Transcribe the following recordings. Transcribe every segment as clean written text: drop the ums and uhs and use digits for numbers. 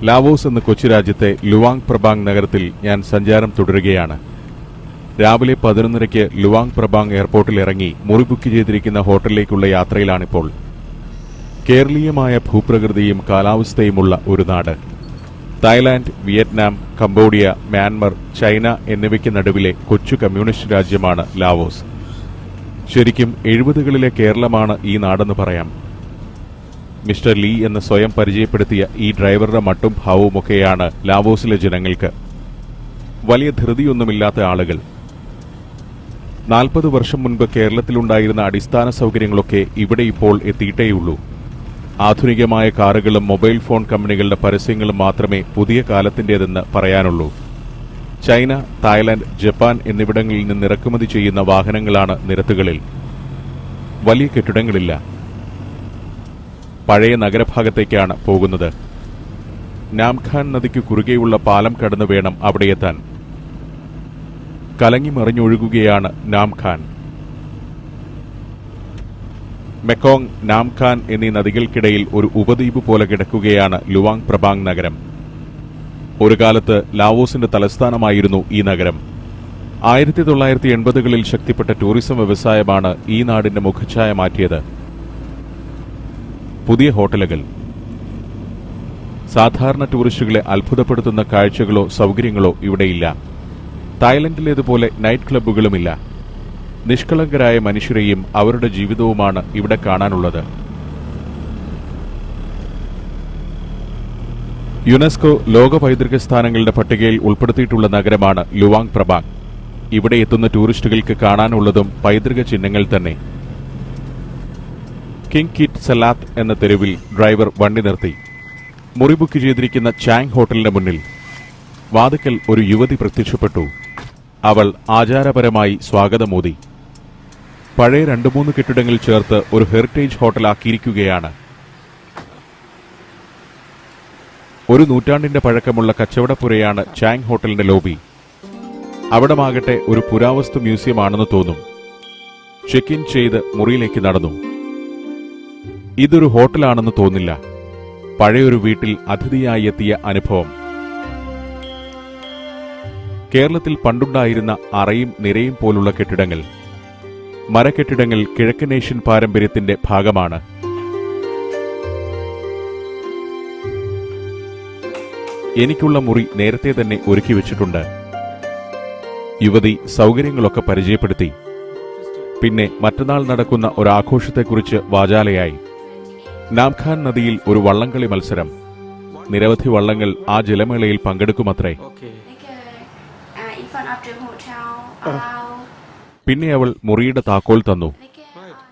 Laos എന്ന കൊച്ചു രാജ്യത്തെ ലുവാങ് പ്രബാങ് നഗരത്തിൽ ഞാൻ സഞ്ചാരം തുടരുകയാണ്. രാവിലെ 11:30 ലുവാങ് പ്രബാങ് എയർപോർട്ടിൽ ഇറങ്ങി മുറി ബുക്ക് ചെയ്തിരിക്കുന്ന ഹോട്ടലിലേക്കുള്ള യാത്രയിലാണിപ്പോൾ. കേരളീയമായ ഭൂപ്രകൃതിയും കാലാവസ്ഥയുമുള്ള ഒരു നാട്. Thailand, Vietnam, Cambodia, Myanmar, China എന്നിവയ്ക്ക് നടുവിലെ കൊച്ചു കമ്മ്യൂണിസ്റ്റ് രാജ്യമാണ് ലാവോസ്. ശരിക്കും 70കളിലെ കേരളമാണ് ഈ നാടെന്ന് പറയാം. മിസ്റ്റർ ലീ എന്ന് സ്വയം പരിചയപ്പെടുത്തിയ ഈ ഡ്രൈവറുടെ മട്ടും ഭാവവുമൊക്കെയാണ് ലാവോസിലെ ജനങ്ങൾക്ക്. വലിയ ധൃതിയൊന്നുമില്ലാത്ത ആളുകൾ. 40 വർഷം മുൻപ് കേരളത്തിലുണ്ടായിരുന്ന അടിസ്ഥാന സൗകര്യങ്ങളൊക്കെ ഇവിടെ ഇപ്പോൾ എത്തിയിട്ടേയുള്ളൂ. ആധുനികമായ കാറുകളും മൊബൈൽ ഫോൺ കമ്പനികളുടെ പരസ്യങ്ങളും മാത്രമേ പുതിയ കാലത്തിൻ്റേതെന്ന് പറയാനുള്ളൂ. ചൈന, തായ്ലാന്റ്, ജപ്പാൻ എന്നിവിടങ്ങളിൽ നിന്ന് ഇറക്കുമതി ചെയ്യുന്ന വാഹനങ്ങളാണ് നിരത്തുകളിൽ. വലിയ കെട്ടിടങ്ങളില്ല. പഴയ നഗരഭാഗത്തേക്കാണ് പോകുന്നത്. നാംഖാൻ നദിക്ക് കുറുകെയുള്ള പാലം കടന്നു വേണം അവിടെയെത്താൻ. കലങ്ങിമറിഞ്ഞൊഴുകുകയാണ് നാംഖാൻ. മെക്കോങ്, നാംഖാൻ എന്നീ നദികൾക്കിടയിൽ ഒരു ഉപദ്വീപ് പോലെ കിടക്കുകയാണ് ലുവാങ് പ്രബാങ് നഗരം. ഒരു കാലത്ത് ലാവോസിന്റെ തലസ്ഥാനമായിരുന്നു ഈ നഗരം. 1980കളിൽ ശക്തിപ്പെട്ട ടൂറിസം വ്യവസായമാണ് ഈ നാടിന്റെ മുഖച്ഛായ മാറ്റിയത്. പുതിയ ഹോട്ടലുകൾ. സാധാരണ ടൂറിസ്റ്റുകളെ അത്ഭുതപ്പെടുത്തുന്ന കാഴ്ചകളോ സൗകര്യങ്ങളോ ഇവിടെയില്ല. തായ്ലൻഡിലേതുപോലെ നൈറ്റ് ക്ലബ്ബുകളുമില്ല. നിഷ്കളങ്കരായ മനുഷ്യരെയും അവരുടെ ജീവിതവുമാണ് ഇവിടെ കാണാനുള്ളത്. യുനെസ്കോ ലോക പൈതൃക സ്ഥാനങ്ങളുടെ പട്ടികയിൽ ഉൾപ്പെടുത്തിയിട്ടുള്ള നഗരമാണ് ലുവാങ് പ്രബാങ്. ഇവിടെ എത്തുന്ന ടൂറിസ്റ്റുകൾക്ക് കാണാനുള്ളതും പൈതൃക ചിഹ്നങ്ങൾ തന്നെ. കിങ് കിറ്റ് സലാത്ത് എന്ന തെരുവിൽ ഡ്രൈവർ വണ്ടി നിർത്തി. മുറി ബുക്ക് ചെയ്തിരിക്കുന്ന ചാങ് ഹോട്ടലിന്റെ മുന്നിൽ വാതിക്കൽ ഒരു യുവതി പ്രത്യക്ഷപ്പെട്ടു. അവൾ ആചാരപരമായി സ്വാഗതമോദി. പഴയ 2-3 കെട്ടിടങ്ങൾ ചേർത്ത് ഒരു ഹെറിറ്റേജ് ഹോട്ടലാക്കിയിരിക്കുകയാണ്. ഒരു നൂറ്റാണ്ടിന്റെ പഴക്കമുള്ള കച്ചവടപ്പുരയാണ് ചാങ് ഹോട്ടലിന്റെ ലോബി. അവിടമാകട്ടെ ഒരു പുരാവസ്തു മ്യൂസിയമാണെന്ന് തോന്നും. ചെക്ക് ഇൻ ചെയ്ത് മുറിയിലേക്ക് നടന്നു. ഇതൊരു ഹോട്ടലാണെന്ന് തോന്നില്ല. പഴയൊരു വീട്ടിൽ അതിഥിയായി എത്തിയ അനുഭവം. കേരളത്തിൽ പണ്ടുണ്ടായിരുന്ന അറയും നിരയും പോലുള്ള കെട്ടിടങ്ങൾ. മരക്കെട്ടിടങ്ങൾ കിഴക്കനേഷ്യൻ പാരമ്പര്യത്തിന്റെ ഭാഗമാണ്. എനിക്കുള്ള മുറി നേരത്തെ തന്നെ ഒരുക്കി വെച്ചിട്ടുണ്ട്. യുവതി സൗകര്യങ്ങളൊക്കെ പരിചയപ്പെടുത്തി. പിന്നെ മറ്റന്നാൾ നടക്കുന്ന ഒരാഘോഷത്തെക്കുറിച്ച് വാചാലയായി. നാംഖാൻ നദിയിൽ ഒരു വള്ളംകളി മത്സരം. നിരവധി വള്ളങ്ങൾ ആ ജലമേളയിൽ പങ്കെടുക്കുമത്രേ. പിന്നെ അവൾ മുറിയുടെ താക്കോൽ തന്നു.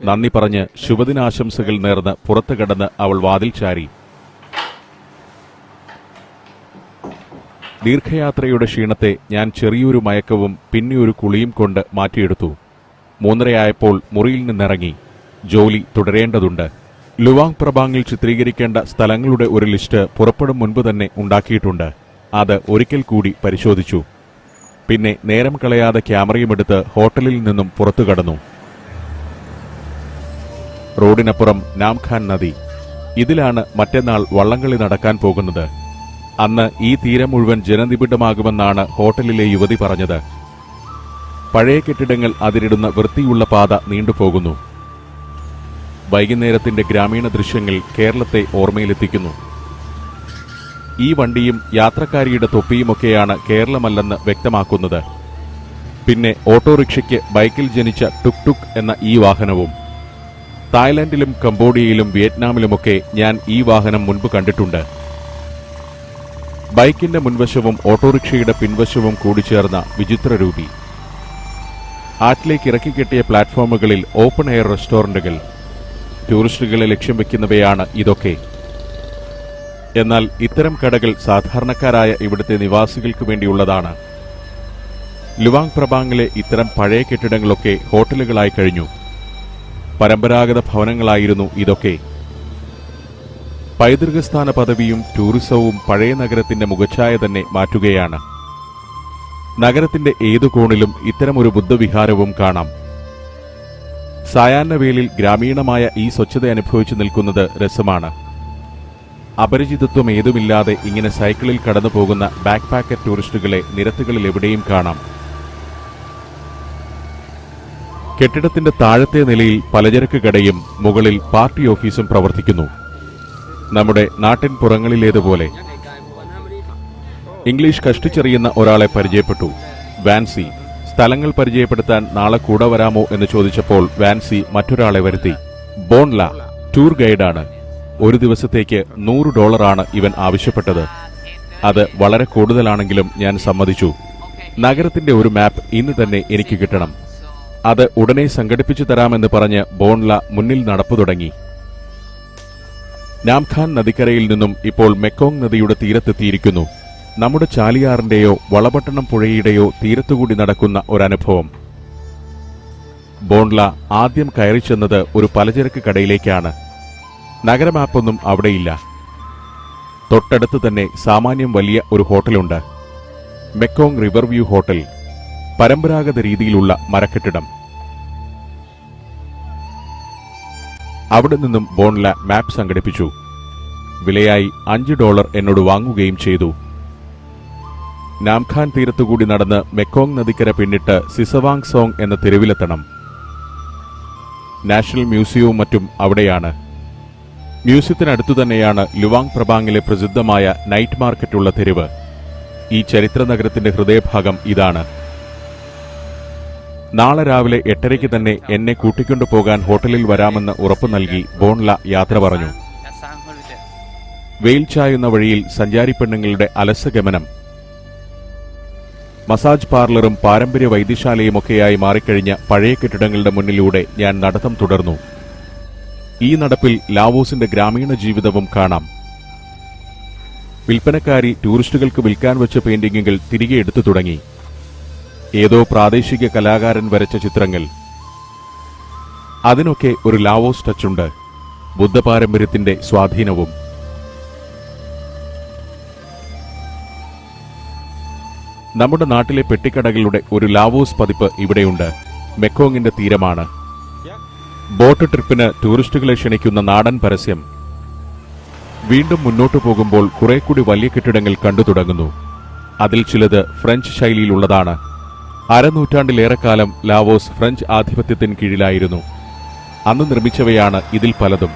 നന്ദി പറഞ്ഞ് ശുഭദിനാശംസകൾ നേർന്ന് പുറത്തു കടന്ന് അവൾ വാതിൽ ചാരി. ദീർഘയാത്രയുടെ ക്ഷീണത്തെ ഞാൻ ചെറിയൊരു മയക്കവും പിന്നെ ഒരു കുളിയും കൊണ്ട് മാറ്റിയെടുത്തു. 3:30 മുറിയിൽ നിന്നിറങ്ങി. ജോലി തുടരേണ്ടതുണ്ട്. ലുവാങ് പ്രബാങ്ങിൽ ചിത്രീകരിക്കേണ്ട സ്ഥലങ്ങളുടെ ഒരു ലിസ്റ്റ് പുറപ്പെടും മുൻപ് തന്നെ ഉണ്ടാക്കിയിട്ടുണ്ട്. അത് ഒരിക്കൽ കൂടി പരിശോധിച്ചു. പിന്നെ നേരം കളയാതെ ക്യാമറയുമെടുത്ത് ഹോട്ടലിൽ നിന്നും പുറത്തു കടന്നു. റോഡിനപ്പുറം നാംഖാൻ നദി. ഇതിലാണ് മറ്റന്നാൾ വള്ളംകളി നടക്കാൻ പോകുന്നത്. അന്ന് ഈ തീരം മുഴുവൻ ജനനിബിഡമാകുമെന്നാണ് ഹോട്ടലിലെ യുവതി പറഞ്ഞത്. പഴയ കെട്ടിടങ്ങൾ അതിരിടുന്ന വൃത്തിയുള്ള പാത നീണ്ടുപോകുന്നു. വൈകുന്നേരത്തിന്റെ ഗ്രാമീണ ദൃശ്യങ്ങൾ കേരളത്തെ ഓർമ്മയിലെത്തിക്കുന്നു. ഈ വണ്ടിയും യാത്രക്കാരിയുടെ തൊപ്പിയുമൊക്കെയാണ് കേരളമല്ലെന്ന് വ്യക്തമാക്കുന്നത്. പിന്നെ ഓട്ടോറിക്ഷയ്ക്ക് ബൈക്കിൽ ജനിച്ച ടുക് ടുക് എന്ന ഈ വാഹനവും. തായ്ലാന്റിലും കംബോഡിയയിലും വിയറ്റ്നാമിലുമൊക്കെ ഞാൻ ഈ വാഹനം മുൻപ് കണ്ടിട്ടുണ്ട്. ബൈക്കിന്റെ മുൻവശവും ഓട്ടോറിക്ഷയുടെ പിൻവശവും കൂടിച്ചേർന്ന വിചിത്രരൂപി. ആറ്റിലേക്ക് ഇറക്കിക്കെട്ടിയ പ്ലാറ്റ്ഫോമുകളിൽ ഓപ്പൺ എയർ റെസ്റ്റോറന്റുകൾ. ടൂറിസ്റ്റുകളെ ലക്ഷ്യം വെക്കുന്നവയാണ് ഇതൊക്കെ. എന്നാൽ ഇത്തരം കടകൾ സാധാരണക്കാരായ ഇവിടുത്തെ നിവാസികൾക്ക് വേണ്ടിയുള്ളതാണ്. ലുവാങ് പ്രബാങ്ങിലെ ഇത്തരം പഴയ കെട്ടിടങ്ങളൊക്കെ ഹോട്ടലുകളായി കഴിഞ്ഞു. പരമ്പരാഗത ഭവനങ്ങളായിരുന്നു ഇതൊക്കെ. പൈതൃകസ്ഥാന പദവിയും ടൂറിസവും പഴയ നഗരത്തിന്റെ മുഖച്ഛായ തന്നെ മാറ്റുകയാണ്. നഗരത്തിന്റെ ഏതു കോണിലും ഇത്തരമൊരു ബുദ്ധവിഹാരവും കാണാം. സായാഹ്ന വേലിൽ ഗ്രാമീണമായ ഈ സ്വച്ഛത അനുഭവിച്ചു നിൽക്കുന്നത് രസമാണ്. അപരിചിതത്വം ഏതുമില്ലാതെ ഇങ്ങനെ സൈക്കിളിൽ കടന്നു പോകുന്ന ബാക്ക് പാക്കർ ടൂറിസ്റ്റുകളെ നിരത്തുകളിൽ എവിടെയും കാണാം. കെട്ടിടത്തിന്റെ താഴത്തെ നിലയിൽ പലചരക്ക് കടയും മുകളിൽ പാർട്ടി ഓഫീസും പ്രവർത്തിക്കുന്നു. നമ്മുടെ നാട്ടിൻ പുറങ്ങളിലേതുപോലെ. ഇംഗ്ലീഷ് കഷ്ടിച്ചെറിയുന്ന ഒരാളെ പരിചയപ്പെട്ടു. വാൻസി. സ്ഥലങ്ങൾ പരിചയപ്പെടുത്താൻ നാളെ കൂടെ വരാമോ എന്ന് ചോദിച്ചപ്പോൾ വാൻസി മറ്റൊരാളെ വരുത്തി. ബോൺല ടൂർ ഗൈഡാണ്. ഒരു ദിവസത്തേക്ക് $100 ഇവൻ ആവശ്യപ്പെട്ടത്. അത് വളരെ കൂടുതലാണെങ്കിലും ഞാൻ സമ്മതിച്ചു. നഗരത്തിന്റെ ഒരു മാപ്പ് ഇന്ന് തന്നെ എനിക്ക് കിട്ടണം. അത് ഉടനെ സംഘടിപ്പിച്ചു തരാമെന്ന് പറഞ്ഞ് ബോൺല മുന്നിൽ നടപ്പു തുടങ്ങി. നാംഖാൻ നദിക്കരയിൽ നിന്നും ഇപ്പോൾ മെക്കോങ് നദിയുടെ തീരത്തെത്തിയിരിക്കുന്നു. നമ്മുടെ ചാലിയാറിന്റെയോ വളപട്ടണം പുഴയുടെയോ തീരത്തുകൂടി നടക്കുന്ന ഒരനുഭവം. ബോൺല ആദ്യം കയറി ചെന്നത് ഒരു പലചരക്ക് കടയിലേക്കാണ്. നഗരമാപ്പൊന്നും അവിടെയില്ല. തൊട്ടടുത്ത് തന്നെ സാമാന്യം വലിയ ഒരു ഹോട്ടലുണ്ട്. Mekong river view hotel. പരമ്പരാഗത രീതിയിലുള്ള മരക്കെട്ടിടം. അവിടെ നിന്നും ബോൺല മാപ്പ് സംഘടിപ്പിച്ചു. വിലയായി $5 എന്നോട് വാങ്ങുകയും ചെയ്തു. നാംഖാൻ തീരത്തുകൂടി നടന്ന് മെക്കോങ് നദിക്കര പിന്നിട്ട് സിസവാങ് സോങ് എന്ന തെരുവിലെത്തണം. നാഷണൽ മ്യൂസിയവും മറ്റും അവിടെയാണ്. മ്യൂസിയത്തിനടുത്തു തന്നെയാണ് ലുവാങ് പ്രബാങ്ങിലെ പ്രസിദ്ധമായ നൈറ്റ് മാർക്കറ്റുള്ള തെരുവ്. ഈ ചരിത്ര നഗരത്തിന്റെ ഹൃദയഭാഗം ഇതാണ്. നാളെ രാവിലെ 8:30 തന്നെ എന്നെ കൂട്ടിക്കൊണ്ടു പോകാൻ ഹോട്ടലിൽ വരാമെന്ന് ഉറപ്പു നൽകി ബോൺല യാത്ര പറഞ്ഞു. വെയിൽ ചായുന്ന വഴിയിൽ സഞ്ചാരി പെണ്ണുങ്ങളുടെ അലസഗമനം. മസാജ് പാർലറും പാരമ്പര്യ വൈദ്യശാലയുമൊക്കെയായി മാറിക്കഴിഞ്ഞ പഴയ കെട്ടിടങ്ങളുടെ മുന്നിലൂടെ ഞാൻ നടത്തം തുടർന്നു. ഈ നടപ്പിൽ ലാവോസിന്റെ ഗ്രാമീണ ജീവിതവും കാണാം. വിൽപ്പനക്കാരി ടൂറിസ്റ്റുകൾക്ക് വിൽക്കാൻ വെച്ച പെയിന്റിങ്ങുകൾ തിരികെ എടുത്തു തുടങ്ങി. ഏതോ പ്രാദേശിക കലാകാരൻ വരച്ച ചിത്രങ്ങൾ. അതിനൊക്കെ ഒരു ലാവോസ് ടച്ചുണ്ട്. ബുദ്ധപാരമ്പര്യത്തിന്റെ സ്വാധീനവും. നമ്മുടെ നാട്ടിലെ പെട്ടിക്കടകളുടെ ഒരു ലാവോസ് പതിപ്പ് ഇവിടെയുണ്ട്. മെക്കോങ്ങിന്റെ തീരമാണ്. ബോട്ട് ട്രിപ്പിന് ടൂറിസ്റ്റുകളെ ക്ഷണിക്കുന്ന നാടൻ പരസ്യം. വീണ്ടും മുന്നോട്ടു പോകുമ്പോൾ കുറെ കൂടി വലിയ കെട്ടിടങ്ങൾ കണ്ടു തുടങ്ങുന്നു. അതിൽ ചിലത് ഫ്രഞ്ച് ശൈലിയിലുള്ളതാണ്. അരനൂറ്റാണ്ടിലേറെക്കാലം ലാവോസ് ഫ്രഞ്ച് ആധിപത്യത്തിന് കീഴിലായിരുന്നു. അന്ന് നിർമ്മിച്ചവയാണ് ഇതിൽ പലതും.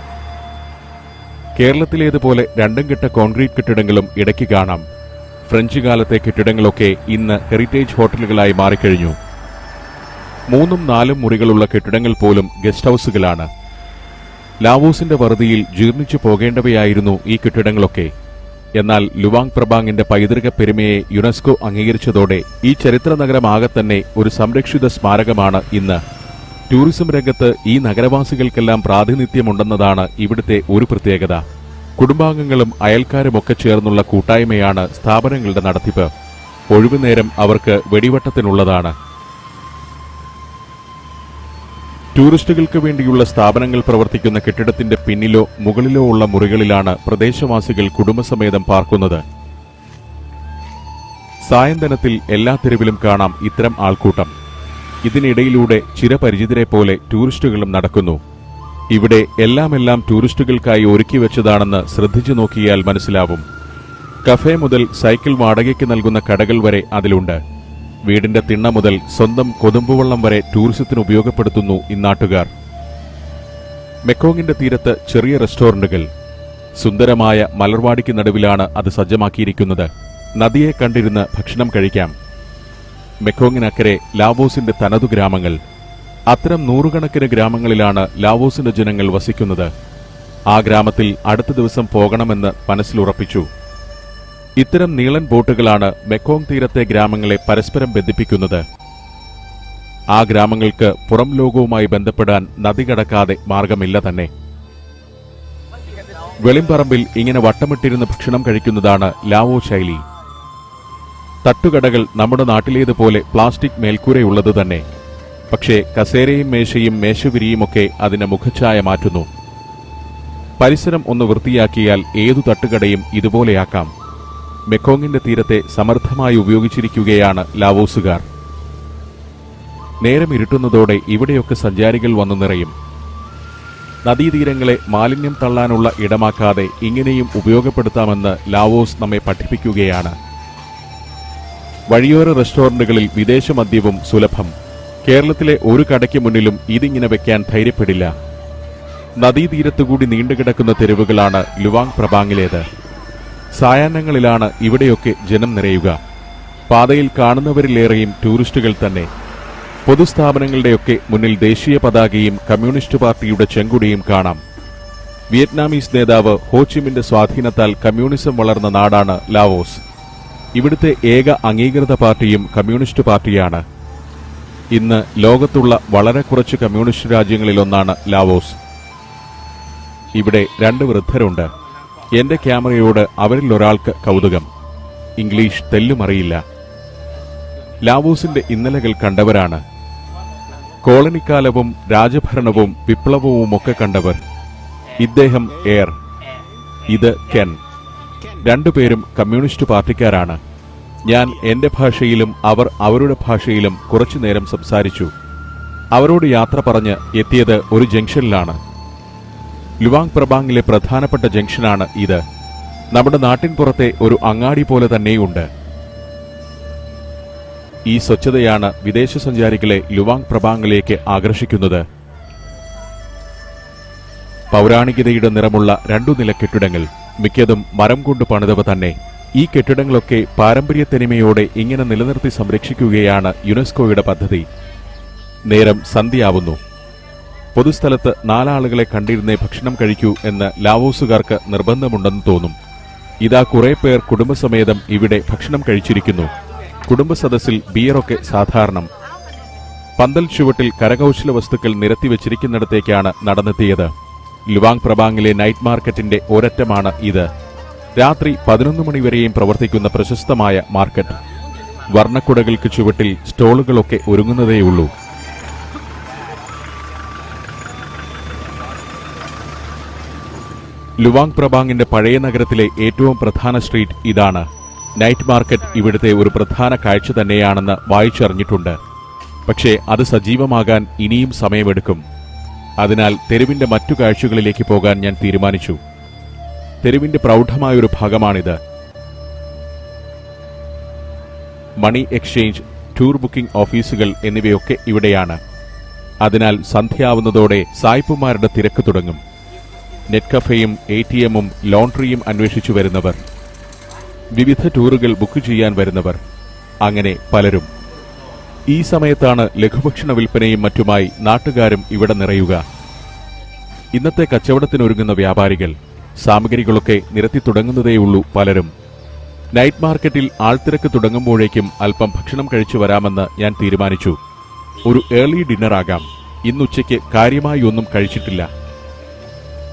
കേരളത്തിലേതുപോലെ രണ്ടും കെട്ട കോൺക്രീറ്റ് കെട്ടിടങ്ങളും ഇടയ്ക്ക് കാണാം. ഫ്രഞ്ച് കാലത്തെ കെട്ടിടങ്ങളൊക്കെ ഇന്ന് ഹെറിറ്റേജ് ഹോട്ടലുകളായി മാറിക്കഴിഞ്ഞു. 3-4 മുറികളുള്ള കെട്ടിടങ്ങൾ പോലും ഗസ്റ്റ് ഹൌസുകളാണ്. ലാവോസിന്റെ വറുതിയിൽ ജീർണിച്ചു പോകേണ്ടവയായിരുന്നു ഈ കെട്ടിടങ്ങളൊക്കെ. എന്നാൽ ലുവാങ് പ്രബാങ്ങിന്റെ പൈതൃക പെരുമയെ യുനെസ്കോ അംഗീകരിച്ചതോടെ ഈ ചരിത്ര നഗരമാകെ തന്നെ ഒരു സംരക്ഷിത സ്മാരകമാണ് ഇന്ന്. ടൂറിസം രംഗത്ത് ഈ നഗരവാസികൾക്കെല്ലാം പ്രാതിനിധ്യമുണ്ടെന്നതാണ് ഇവിടുത്തെ ഒരു പ്രത്യേകത. കുടുംബാംഗങ്ങളും അയൽക്കാരുമൊക്കെ ചേർന്നുള്ള കൂട്ടായ്മയാണ് സ്ഥാപനങ്ങളുടെ നടത്തിപ്പ്. ഒഴിവുനേരം അവർക്ക് വെടിവട്ടത്തിനുള്ളതാണ്. ടൂറിസ്റ്റുകൾക്ക് വേണ്ടിയുള്ള സ്ഥാപനങ്ങൾ പ്രവർത്തിക്കുന്ന കെട്ടിടത്തിന്റെ പിന്നിലോ മുകളിലോ ഉള്ള മുറികളിലാണ് പ്രദേശവാസികൾ കുടുംബസമേതം പാർക്കുന്നത്. സായന്തനത്തിൽ എല്ലാ തെരുവിലും കാണാം ഇത്തരം ആൾക്കൂട്ടം. ഇതിനിടയിലൂടെ ചിരപരിചിതരെ പോലെ ടൂറിസ്റ്റുകളും നടക്കുന്നു. ഇവിടെ എല്ലാം ടൂറിസ്റ്റുകൾക്കായി ഒരുക്കി വെച്ചതാണെന്ന് ശ്രദ്ധിച്ചു നോക്കിയാൽ മനസ്സിലാവും. കഫേ മുതൽ സൈക്കിൾ വാടകയ്ക്ക് നൽകുന്ന കടകൾ വരെ അതിലുണ്ട്. വീടിന്റെ തിണ്ണ മുതൽ സ്വന്തം കൊതുമ്പുവെള്ളം വരെ ടൂറിസത്തിന് ഉപയോഗപ്പെടുത്തുന്നു ഇന്നാട്ടുകാർ. മെക്കോങ്ങിന്റെ തീരത്ത് ചെറിയ റെസ്റ്റോറന്റുകൾ. സുന്ദരമായ മലർവാടിക്ക് നടുവിലാണ് അത് സജ്ജമാക്കിയിരിക്കുന്നത്. നദിയെ കണ്ടിരുന്ന് ഭക്ഷണം കഴിക്കാം. മെക്കോങ്ങിനക്കരെ ലാവോസിന്റെ തനതു ഗ്രാമങ്ങൾ. അത്തരം നൂറുകണക്കിന് ഗ്രാമങ്ങളിലാണ് ലാവോസിന്റെ ജനങ്ങൾ വസിക്കുന്നത്. ആ ഗ്രാമത്തിൽ അടുത്ത ദിവസം പോകണമെന്ന് മനസ്സിലുറപ്പിച്ചു. ഇത്തരം നീളൻ ബോട്ടുകളാണ് മെക്കോങ് തീരത്തെ ഗ്രാമങ്ങളെ പരസ്പരം ബന്ധിപ്പിക്കുന്നത്. ആ ഗ്രാമങ്ങൾക്ക് പുറം ലോകവുമായി ബന്ധപ്പെടാൻ നദി കടക്കാതെ മാർഗമില്ല തന്നെ. വെളിമ്പറമ്പിൽ ഇങ്ങനെ വട്ടമിട്ടിരുന്ന് ഭക്ഷണം കഴിക്കുന്നതാണ് ലാവോ ശൈലി. തട്ടുകടകൾ നമ്മുടെ നാട്ടിലേതുപോലെ പ്ലാസ്റ്റിക് മേൽക്കൂരയുള്ളത് തന്നെ. പക്ഷേ കസേരയും മേശയും മേശവിരിയുമൊക്കെ അതിന് മുഖച്ഛായ മാറ്റുന്നു. പരിസരം ഒന്ന് വൃത്തിയാക്കിയാൽ ഏതു തട്ടുകടയും ഇതുപോലെയാക്കാം. മെക്കോങ്ങിന്റെ തീരത്തെ സമർത്ഥമായി ഉപയോഗിച്ചിരിക്കുകയാണ് ലാവോസുകാർ. നേരം ഇരുട്ടുന്നതോടെ ഇവിടെയൊക്കെ സഞ്ചാരികൾ വന്നു നിറയും. നദീതീരങ്ങളെ മാലിന്യം തള്ളാനുള്ള ഇടമാക്കാതെ ഇങ്ങനെയും ഉപയോഗപ്പെടുത്താമെന്ന് ലാവോസ് നമ്മെ പഠിപ്പിക്കുകയാണ്. വഴിയോര റെസ്റ്റോറന്റുകളിൽ വിദേശ മദ്യവും സുലഭം. കേരളത്തിലെ ഒരു കടയ്ക്ക് മുന്നിലും ഇതിങ്ങനെ വെക്കാൻ ധൈര്യപ്പെടില്ല. നദീതീരത്തുകൂടി നീണ്ടുകിടക്കുന്ന തെരുവുകളാണ് ലുവാങ് പ്രബാങ്ങിലേത്. സായാഹ്നങ്ങളിലാണ് ഇവിടെയൊക്കെ ജനം നിറയുക. പാതയിൽ കാണുന്നവരിലേറെയും ടൂറിസ്റ്റുകൾ തന്നെ. പൊതുസ്ഥാപനങ്ങളുടെയൊക്കെ മുന്നിൽ ദേശീയ പതാകയും കമ്മ്യൂണിസ്റ്റ് പാർട്ടിയുടെ ചെങ്കൊടിയും കാണാം. വിയറ്റ്നാമീസ് നേതാവ് ഹോച്ചിമിന്റെ സ്വാധീനത്താൽ കമ്മ്യൂണിസം വളർന്ന നാടാണ് ലാവോസ്. ഇവിടുത്തെ ഏക അംഗീകൃത പാർട്ടിയും കമ്മ്യൂണിസ്റ്റ് പാർട്ടിയാണ്. ഇന്ന് ലോകത്തുള്ള വളരെ കുറച്ച് കമ്മ്യൂണിസ്റ്റ് രാജ്യങ്ങളിലൊന്നാണ് ലാവോസ്. ഇവിടെ 2 വൃദ്ധരുണ്ട്. എന്റെ ക്യാമറയോട് അവരിൽ ഒരാൾക്ക് കൗതുകം. ഇംഗ്ലീഷ് തെല്ലുമറിയില്ല. ലാവോസിന്റെ ഇന്നലകൾ കണ്ടവരാണ്. കോളനിക്കാലവും രാജഭരണവും വിപ്ലവവുമൊക്കെ കണ്ടവർ. ഇദ്ദേഹം എയർ, ഇത് കെൻ. 2 പേരും കമ്മ്യൂണിസ്റ്റ് പാർട്ടിക്കാരാണ്. ഞാൻ എന്റെ ഭാഷയിലും അവർ അവരുടെ ഭാഷയിലും കുറച്ചുനേരം സംസാരിച്ചു. അവരോട് യാത്ര പറഞ്ഞ് എത്തിയത് ഒരു ജംഗ്ഷനിലാണ്. ലുവാങ് പ്രബാങ്ങിലെ പ്രധാനപ്പെട്ട ജംഗ്ഷനാണ് ഇത്. നമ്മുടെ നാട്ടിൻ പുറത്തെ ഒരു അങ്ങാടി പോലെ തന്നെയുണ്ട്. ഈ സ്വച്ഛതയാണ് വിദേശ സഞ്ചാരികളെ ലുവാങ് പ്രബാങ്ങിലേക്ക് ആകർഷിക്കുന്നത്. പൗരാണികതയുടെ നിറമുള്ള 2 നില കെട്ടിടങ്ങൾ, മിക്കതും മരം കൊണ്ട് പണിതവ തന്നെ. ഈ കെട്ടിടങ്ങളൊക്കെ പാരമ്പര്യത്തനിമയോടെ ഇങ്ങനെ നിലനിർത്തി സംരക്ഷിക്കുകയാണ് യുനെസ്കോയുടെ പദ്ധതി. നേരം സന്ധ്യയാവുന്നു. പൊതുസ്ഥലത്ത് 4 ആളുകളെ കണ്ടിരുന്നേ ഭക്ഷണം കഴിക്കൂ എന്ന് ലാവോസുകാർക്ക് നിർബന്ധമുണ്ടെന്ന് തോന്നും. ഇതാ കുറെ പേർ കുടുംബസമേതം ഇവിടെ ഭക്ഷണം കഴിച്ചിരിക്കുന്നു. കുടുംബസദസ്സിൽ ബിയറൊക്കെ സാധാരണം. പന്തൽ ചുവട്ടിൽ കരകൗശല വസ്തുക്കൾ നിരത്തിവെച്ചിരിക്കുന്നിടത്തേക്കാണ് നടന്നെത്തിയത്. ലുവാങ് പ്രബാങ്ങിലെ നൈറ്റ് മാർക്കറ്റിന്റെ ഒരറ്റമാണ് ഇത്. രാത്രി 11 മണിവരെയും പ്രവർത്തിക്കുന്ന പ്രശസ്തമായ മാർക്കറ്റ്. വർണ്ണക്കുടകൾക്ക് ചുവട്ടിൽ സ്റ്റോളുകളൊക്കെ ഒരുങ്ങുന്നതേയുള്ളൂ. ലുവാങ് പ്രബാങ്ങിന്റെ പഴയ നഗരത്തിലെ ഏറ്റവും പ്രധാന സ്ട്രീറ്റ് ഇതാണ്. നൈറ്റ് മാർക്കറ്റ് ഇവിടുത്തെ ഒരു പ്രധാന കാഴ്ച തന്നെയാണെന്ന് വായിച്ചറിഞ്ഞിട്ടുണ്ട്. പക്ഷേ അത് സജീവമാകാൻ ഇനിയും സമയമെടുക്കും. അതിനാൽ തെരുവിന്റെ മറ്റു കാഴ്ചകളിലേക്ക് പോകാൻ ഞാൻ തീരുമാനിച്ചു. തെരുവിന്റെ പ്രൗഢമായൊരു ഭാഗമാണിത്. മണി എക്സ്ചേഞ്ച്, ടൂർ ബുക്കിംഗ് ഓഫീസുകൾ എന്നിവയൊക്കെ ഇവിടെയാണ്. അതിനാൽ സന്ധ്യയാവുന്നതോടെ സായിപ്പുമാരുടെ തിരക്ക് തുടങ്ങും. നെറ്റ് കഫേയും ATMും ലോണ്ടറിയും അന്വേഷിച്ചു വരുന്നവർ, വിവിധ ടൂറുകൾ ബുക്ക് ചെയ്യാൻ വരുന്നവർ, അങ്ങനെ പലരും. ഈ സമയത്താണ് ലഘുഭക്ഷണ വിൽപ്പനയും മറ്റുമായി നാട്ടുകാരും ഇവിടെ നിറയുക. ഇന്നത്തെ കച്ചവടത്തിനൊരുങ്ങുന്ന വ്യാപാരികൾ. സാമഗ്രികളൊക്കെ നിരത്തി തുടങ്ങുന്നതേയുള്ളൂ പലരും. നൈറ്റ് മാർക്കറ്റിൽ ആൾത്തിരക്ക് തുടങ്ങുമ്പോഴേക്കും അല്പം ഭക്ഷണം കഴിച്ചു വരാമെന്ന് ഞാൻ തീരുമാനിച്ചു. ഒരു ഏർലി ഡിന്നറാകാം. ഇന്നുച്ചയ്ക്ക് കാര്യമായി ഒന്നും കഴിച്ചിട്ടില്ല.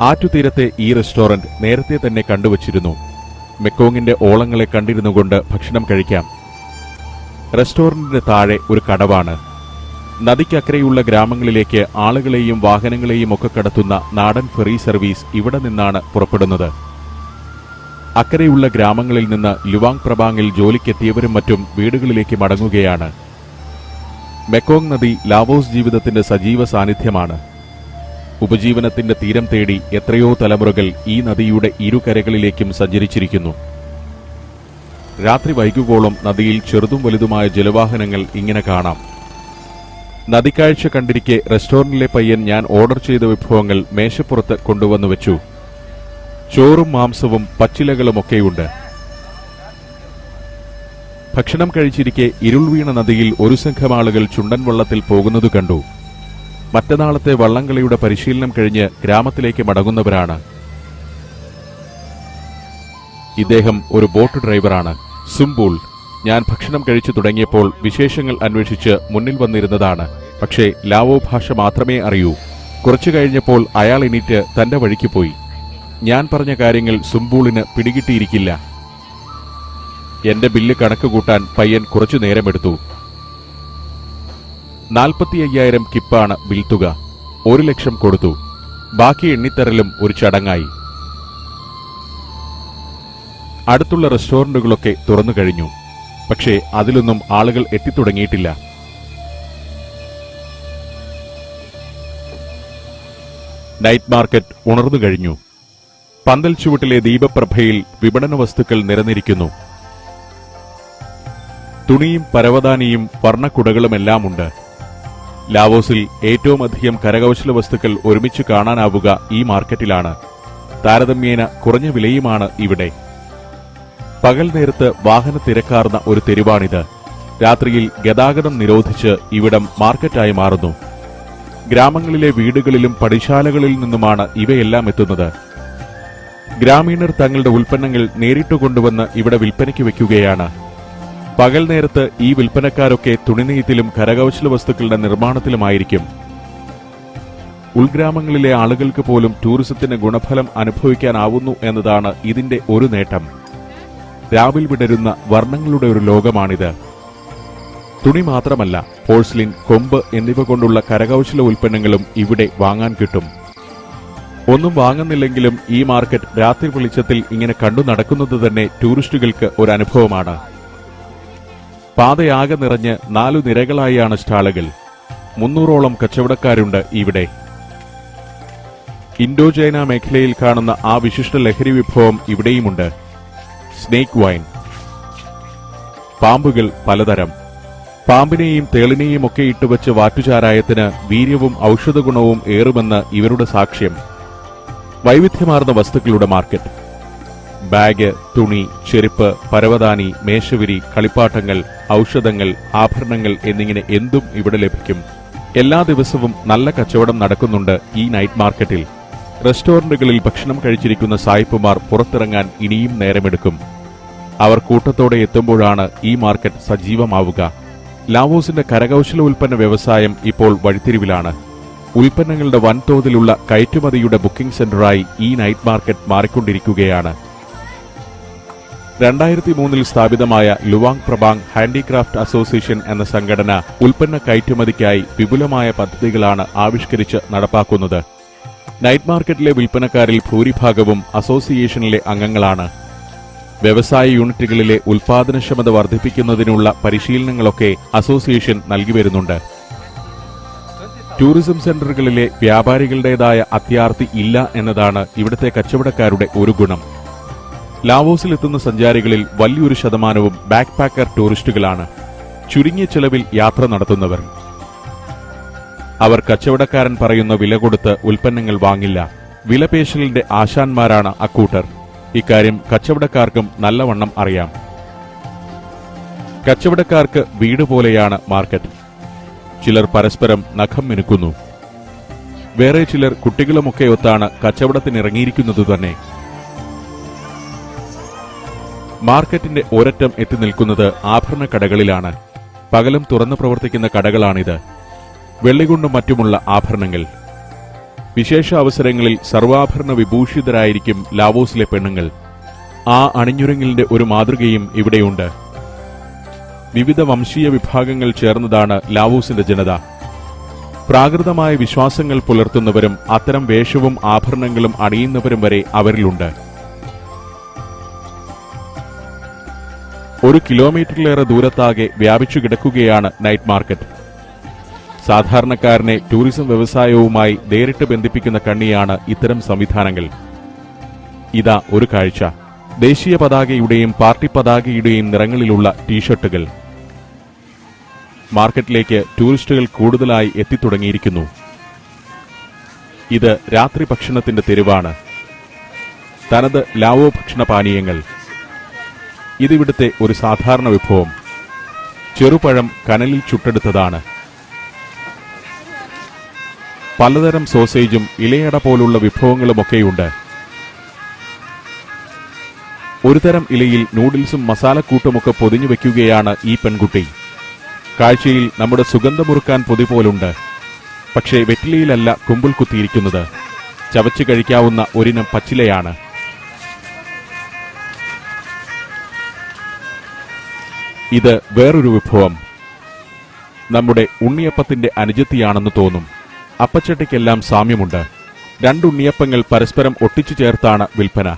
ആറ്റുതീരത്തെ ഈ റെസ്റ്റോറന്റ് നേരത്തെ തന്നെ കണ്ടുവച്ചിരുന്നു. മെക്കോങ്ങിന്റെ ഓളങ്ങളെ കണ്ടിരുന്നുകൊണ്ട് ഭക്ഷണം കഴിക്കാം. റെസ്റ്റോറന്റിന് താഴെ ഒരു കടവാണ്. നദിക്കക്കരെയുള്ള ഗ്രാമങ്ങളിലേക്ക് ആളുകളെയും വാഹനങ്ങളെയും ഒക്കെ കടത്തുന്ന നാടൻ ഫെറി സർവീസ് ഇവിടെ നിന്നാണ് പുറപ്പെടുന്നത്. അക്കരെയുള്ള ഗ്രാമങ്ങളിൽ നിന്ന് ലുവാങ് പ്രബാങ്ങിൽ ജോലിക്കെത്തിയവരും മറ്റും വീടുകളിലേക്ക് മടങ്ങുകയാണ്. മെക്കോങ് നദി ലാവോസ് ജീവിതത്തിന്റെ സജീവ സാന്നിധ്യമാണ്. ഉപജീവനത്തിന്റെ തീരം തേടി എത്രയോ തലമുറകൾ ഈ നദിയുടെ ഇരുകരകളിലേക്കും സഞ്ചരിച്ചിരിക്കുന്നു. രാത്രി വൈകുവോളം നദിയിൽ ചെറുതും വലുതുമായ ജലവാഹനങ്ങൾ ഇങ്ങനെ കാണാം. നദിക്കാഴ്ച കണ്ടിരിക്കെ റെസ്റ്റോറന്റിലെ പയ്യൻ ഞാൻ ഓർഡർ ചെയ്ത വിഭവങ്ങൾ മേശപ്പുറത്ത് കൊണ്ടുവന്നു വെച്ചു. ചോറും മാംസവും പച്ചിലകളുമൊക്കെയുണ്ട്. ഭക്ഷണം കഴിച്ചിരിക്കെ ഇരുൾ വീണ നദിയിൽ ഒരു സംഘം ആളുകൾ ചുണ്ടൻ വള്ളത്തിൽ പോകുന്നത് കണ്ടു. മറ്റന്നാളത്തെ വള്ളംകളിയുടെ പരിശീലനം കഴിഞ്ഞ് ഗ്രാമത്തിലേക്ക് മടങ്ങുന്നവരാണ്. ഇദ്ദേഹം ഒരു ബോട്ട് ഡ്രൈവറാണ്, സുംബൂൾ. ഞാൻ ഭക്ഷണം കഴിച്ചു തുടങ്ങിയപ്പോൾ വിശേഷങ്ങൾ അന്വേഷിച്ച് മുന്നിൽ വന്നിരുന്നതാണ്. പക്ഷേ ലാവോ ഭാഷ മാത്രമേ അറിയൂ. കുറച്ചു കഴിഞ്ഞപ്പോൾ അയാൾ എണീറ്റ് തന്റെ വഴിക്ക് പോയി. ഞാൻ പറഞ്ഞ കാര്യങ്ങൾ സുംബൂളിന് പിടികിട്ടിയിരിക്കില്ല. എന്റെ ബില്ല് കണക്ക് കൂട്ടാൻ പയ്യൻ കുറച്ചു നേരമെടുത്തു. 45,000 കിപ്പാണ് ബിൽ തുക. 1 ലക്ഷം കൊടുത്തു. ബാക്കി എണ്ണിത്തരലും ഒരു ചടങ്ങായി. അടുത്തുള്ള റെസ്റ്റോറന്റുകളൊക്കെ തുറന്നു കഴിഞ്ഞു. പക്ഷേ അതിലൊന്നും ആളുകൾ എത്തിത്തുടങ്ങിയിട്ടില്ല. നൈറ്റ് മാർക്കറ്റ് ഉണർന്നു കഴിഞ്ഞു. പന്തൽ ചുവട്ടിലെ ദീപപ്രഭയിൽ വിപണന വസ്തുക്കൾ നിരന്നിരിക്കുന്നു. തുണിയും പരവതാനിയും വർണ്ണക്കുടകളുമെല്ലാമുണ്ട്. ലാവോസിൽ ഏറ്റവുമധികം കരകൗശല വസ്തുക്കൾ ഒരുമിച്ച് കാണാനാവുക ഈ മാർക്കറ്റിലാണ്. താരതമ്യേന കുറഞ്ഞ വിലയുമാണ് ഇവിടെ. പകൽ നേരത്ത് വാഹന തിരക്കാർന്ന ഒരു തെരുവാണിത്. രാത്രിയിൽ ഗതാഗതം നിരോധിച്ച് ഇവിടം മാർക്കറ്റായി മാറുന്നു. ഗ്രാമങ്ങളിലെ വീടുകളിലും പടിശാലകളിൽ നിന്നുമാണ് ഇവയെല്ലാം എത്തുന്നത്. ഗ്രാമീണർ തങ്ങളുടെ ഉൽപ്പന്നങ്ങൾ നേരിട്ട് കൊണ്ടുവന്ന് ഇവിടെ വിൽപ്പനയ്ക്ക് വയ്ക്കുകയാണ്. പകൽ നേരത്ത് ഈ വിൽപ്പനക്കാരൊക്കെ തുണിനെയ്ത്തിലും കരകൗശല വസ്തുക്കളുടെ നിർമ്മാണത്തിലുമായിരിക്കും. ഉൾഗ്രാമങ്ങളിലെ ആളുകൾക്ക് പോലും ടൂറിസത്തിന് ഗുണഫലം അനുഭവിക്കാനാവുന്നു എന്നതാണ് ഇതിന്റെ ഒരു നേട്ടം. രാവിൽ വിടരുന്ന വർണ്ണങ്ങളുടെ ഒരു ലോകമാണിത്. തുണി മാത്രമല്ല, പോഴ്സ്ലിൻ, കൊമ്പ് എന്നിവ കൊണ്ടുള്ള കരകൗശല ഉൽപ്പന്നങ്ങളും ഇവിടെ വാങ്ങാൻ കിട്ടും. ഒന്നും വാങ്ങുന്നില്ലെങ്കിലും ഈ മാർക്കറ്റ് രാത്രി വെളിച്ചത്തിൽ ഇങ്ങനെ കണ്ടു നടക്കുന്നത് തന്നെ ടൂറിസ്റ്റുകൾക്ക് ഒരു അനുഭവമാണ്. പാതയാകെ നിറഞ്ഞ് 4 നിരകളായാണ് സ്റ്റാളുകൾ. 300ഓളം കച്ചവടക്കാരുണ്ട് ഇവിടെ. ഇൻഡോ ചൈന മേഖലയിൽ കാണുന്ന ആ വിശിഷ്ട ലഹരി വിഭവം ഇവിടെയുമുണ്ട്. Snake wine. പാമ്പുകൾ പലതരം. പാമ്പിനെയും തേളിനെയും ഒക്കെ ഇട്ടുവച്ച് വാറ്റുചാരായത്തിന് വീര്യവും ഔഷധഗുണവും ഏറുമെന്ന് ഇവരുടെ സാക്ഷ്യം. വൈവിധ്യമാർന്ന വസ്തുക്കളുടെ മാർക്കറ്റ്. ബാഗ്, തുണി, ചെരുപ്പ്, പരവതാനി, മേശവിരി, കളിപ്പാട്ടങ്ങൾ, ഔഷധങ്ങൾ, ആഭരണങ്ങൾ എന്നിങ്ങനെ എന്തും ഇവിടെ ലഭിക്കും. എല്ലാ ദിവസവും നല്ല കച്ചവടം നടക്കുന്നുണ്ട് ഈ നൈറ്റ് മാർക്കറ്റിൽ. റെസ്റ്റോറന്റുകളിൽ ഭക്ഷണം കഴിച്ചിരിക്കുന്ന സായിപ്പുമാർ പുറത്തിറങ്ങാൻ ഇനിയും നേരമെടുക്കും. അവർ കൂട്ടത്തോടെ എത്തുമ്പോഴാണ് ഈ മാർക്കറ്റ് സജീവമാവുക. ലാവോസിന്റെ കരകൗശല ഉൽപ്പന്ന വ്യവസായം ഇപ്പോൾ വഴിത്തിരിവിലാണ്. ഉൽപ്പന്നങ്ങളുടെ വൻതോതിലുള്ള കയറ്റുമതിയുടെ ബുക്കിംഗ് സെന്ററായി ഈ നൈറ്റ് മാർക്കറ്റ് മാറിക്കൊണ്ടിരിക്കുകയാണ്. 2003 സ്ഥാപിതമായ ലുവാങ് പ്രബാങ് ഹാൻഡിക്രാഫ്റ്റ് അസോസിയേഷൻ എന്ന സംഘടന ഉൽപ്പന്ന കയറ്റുമതിക്കായി വിപുലമായ പദ്ധതികളാണ് ആവിഷ്കരിച്ച് നടപ്പാക്കുന്നത്. നൈറ്റ് മാർക്കറ്റിലെ വിൽപ്പനക്കാരിൽ ഭൂരിഭാഗവും അസോസിയേഷനിലെ അംഗങ്ങളാണ്. വ്യവസായ യൂണിറ്റുകളിലെ ഉൽപാദനക്ഷമത വർദ്ധിപ്പിക്കുന്നതിനുള്ള പരിശീലനങ്ങളൊക്കെ അസോസിയേഷൻ നൽകിവരുന്നുണ്ട്. ടൂറിസം സെന്ററുകളിലെ വ്യാപാരികളുടേതായ അത്യാർത്തി ഇല്ല എന്നതാണ് ഇവിടുത്തെ കച്ചവടക്കാരുടെ ഒരു ഗുണം. ലാവോസിലെത്തുന്ന സഞ്ചാരികളിൽ വലിയൊരു ശതമാനവും ബാക്ക് പാക്കർ ടൂറിസ്റ്റുകളാണ്. ചുരുങ്ങിയ ചെലവിൽ യാത്ര നടത്തുന്നവർ. അവർ കച്ചവടക്കാരൻ പറയുന്ന വില കൊടുത്ത് ഉൽപ്പന്നങ്ങൾ വാങ്ങില്ല. വിലപേശലിന്റെ ആശാന്മാരാണ് അക്കൂട്ടർ. ഇക്കാര്യം കച്ചവടക്കാർക്കും നല്ലവണ്ണം അറിയാം. കച്ചവടക്കാർക്ക് വീട് പോലെയാണ് മാർക്കറ്റ്. ചിലർ പരസ്പരം നഖം മിനുക്കുന്നു. വേറെ ചിലർ കുട്ടികളുമൊക്കെ ഒത്താണ് കച്ചവടത്തിനിറങ്ങിയിരിക്കുന്നത് തന്നെ. മാർക്കറ്റിന്റെ ഒരറ്റം എത്തി നിൽക്കുന്നത് ആഭരണ കടകളിലാണ്. പകലും തുറന്നു പ്രവർത്തിക്കുന്ന കടകളാണിത്. വെള്ളികൊണ്ടും മറ്റുമുള്ള ആഭരണങ്ങൾ. വിശേഷ അവസരങ്ങളിൽ സർവാഭരണ വിഭൂഷിതരായിരിക്കും ലാവോസിലെ പെണ്ണുങ്ങൾ. ആ അണിഞ്ഞുരങ്ങലിന്റെ ഒരു മാതൃകയും ഇവിടെയുണ്ട്. വിവിധ വംശീയ വിഭാഗങ്ങൾ ചേർന്നതാണ് ലാവോസിന്റെ ജനത. പ്രാകൃതമായ വിശ്വാസങ്ങൾ പുലർത്തുന്നവരും അത്തരം വേഷവും ആഭരണങ്ങളും അണിയുന്നവരും വരെ അവരിലുണ്ട്. 1 കിലോമീറ്ററിലേറെ ദൂരത്താകെ വ്യാപിച്ചു കിടക്കുകയാണ് നൈറ്റ് മാർക്കറ്റ്. സാധാരണക്കാരനെ ടൂറിസം വ്യവസായവുമായി നേരിട്ട് ബന്ധിപ്പിക്കുന്ന കണ്ണിയാണ് ഇത്തരം സംവിധാനങ്ങൾ. ഇതാ ഒരു കാഴ്ച. ദേശീയ പതാകയുടെയും പാർട്ടി പതാകയുടെയും നിറങ്ങളിലുള്ള ടീഷർട്ടുകൾ. മാർക്കറ്റിലേക്ക് ടൂറിസ്റ്റുകൾ കൂടുതലായി എത്തിത്തുടങ്ങിയിരിക്കുന്നു. ഇത് രാത്രി ഭക്ഷണത്തിന്റെ തെരുവാണ്. തനത് ലാവോ ഭക്ഷണപാനീയങ്ങൾ. ഇതിവിടുത്തെ ഒരു സാധാരണ വിഭവം. ചെറുപഴം കനലിൽ ചുട്ടെടുത്തതാണ്. പലതരം സോസേജും ഇലയട പോലുള്ള വിഭവങ്ങളുമൊക്കെയുണ്ട്. ഒരുതരം ഇലയിൽ നൂഡിൽസും മസാലക്കൂട്ടുമൊക്കെ പൊതിഞ്ഞു വയ്ക്കുകയാണ് ഈ പെൺകുട്ടി. കാഴ്ചയിൽ നമ്മുടെ സുഗന്ധമുറുക്കാൻ പൊതി പോലുണ്ട്. പക്ഷേ വെറ്റിലയിലല്ല കുമ്പിൾ കുത്തിയിരിക്കുന്നത്. ചവച്ചു കഴിക്കാവുന്ന ഒരിനം പച്ചിലയാണ്. ഇത് വേറൊരു വിഭവം. നമ്മുടെ ഉണ്ണിയപ്പത്തിന്റെ അനുജത്തിയാണെന്ന് തോന്നും. അപ്പച്ചട്ടിക്കെല്ലാം സാമ്യമുണ്ട്. 2 ഉണ്ണിയപ്പങ്ങൾ പരസ്പരം ഒട്ടിച്ചു ചേർത്താണ് വിൽപ്പന.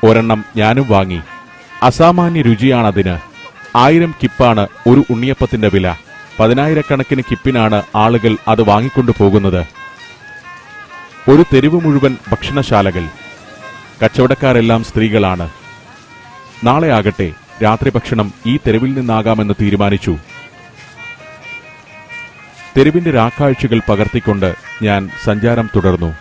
ഒരെണ്ണം ഞാനും വാങ്ങി. അസാമാന്യ രുചിയാണതിന്. 1000 കിപ്പാണ് ഒരു ഉണ്ണിയപ്പത്തിന്റെ വില. 10,000 കണക്കിന് കിപ്പിനാണ് ആളുകൾ അത് വാങ്ങിക്കൊണ്ടു പോകുന്നത്. ഒരു തെരുവ് മുഴുവൻ ഭക്ഷണശാലകൾ. കച്ചവടക്കാരെല്ലാം സ്ത്രീകളാണ്. നാളെ ആകട്ടെ രാത്രി ഭക്ഷണം ഈ തെരുവിൽ നിന്നാകാമെന്ന് തീരുമാനിച്ചു. തെരുവിന്റെ രാക്കാഴ്ചകൾ പകർത്തിക്കൊണ്ട് ഞാൻ സഞ്ചാരം തുടർന്നു.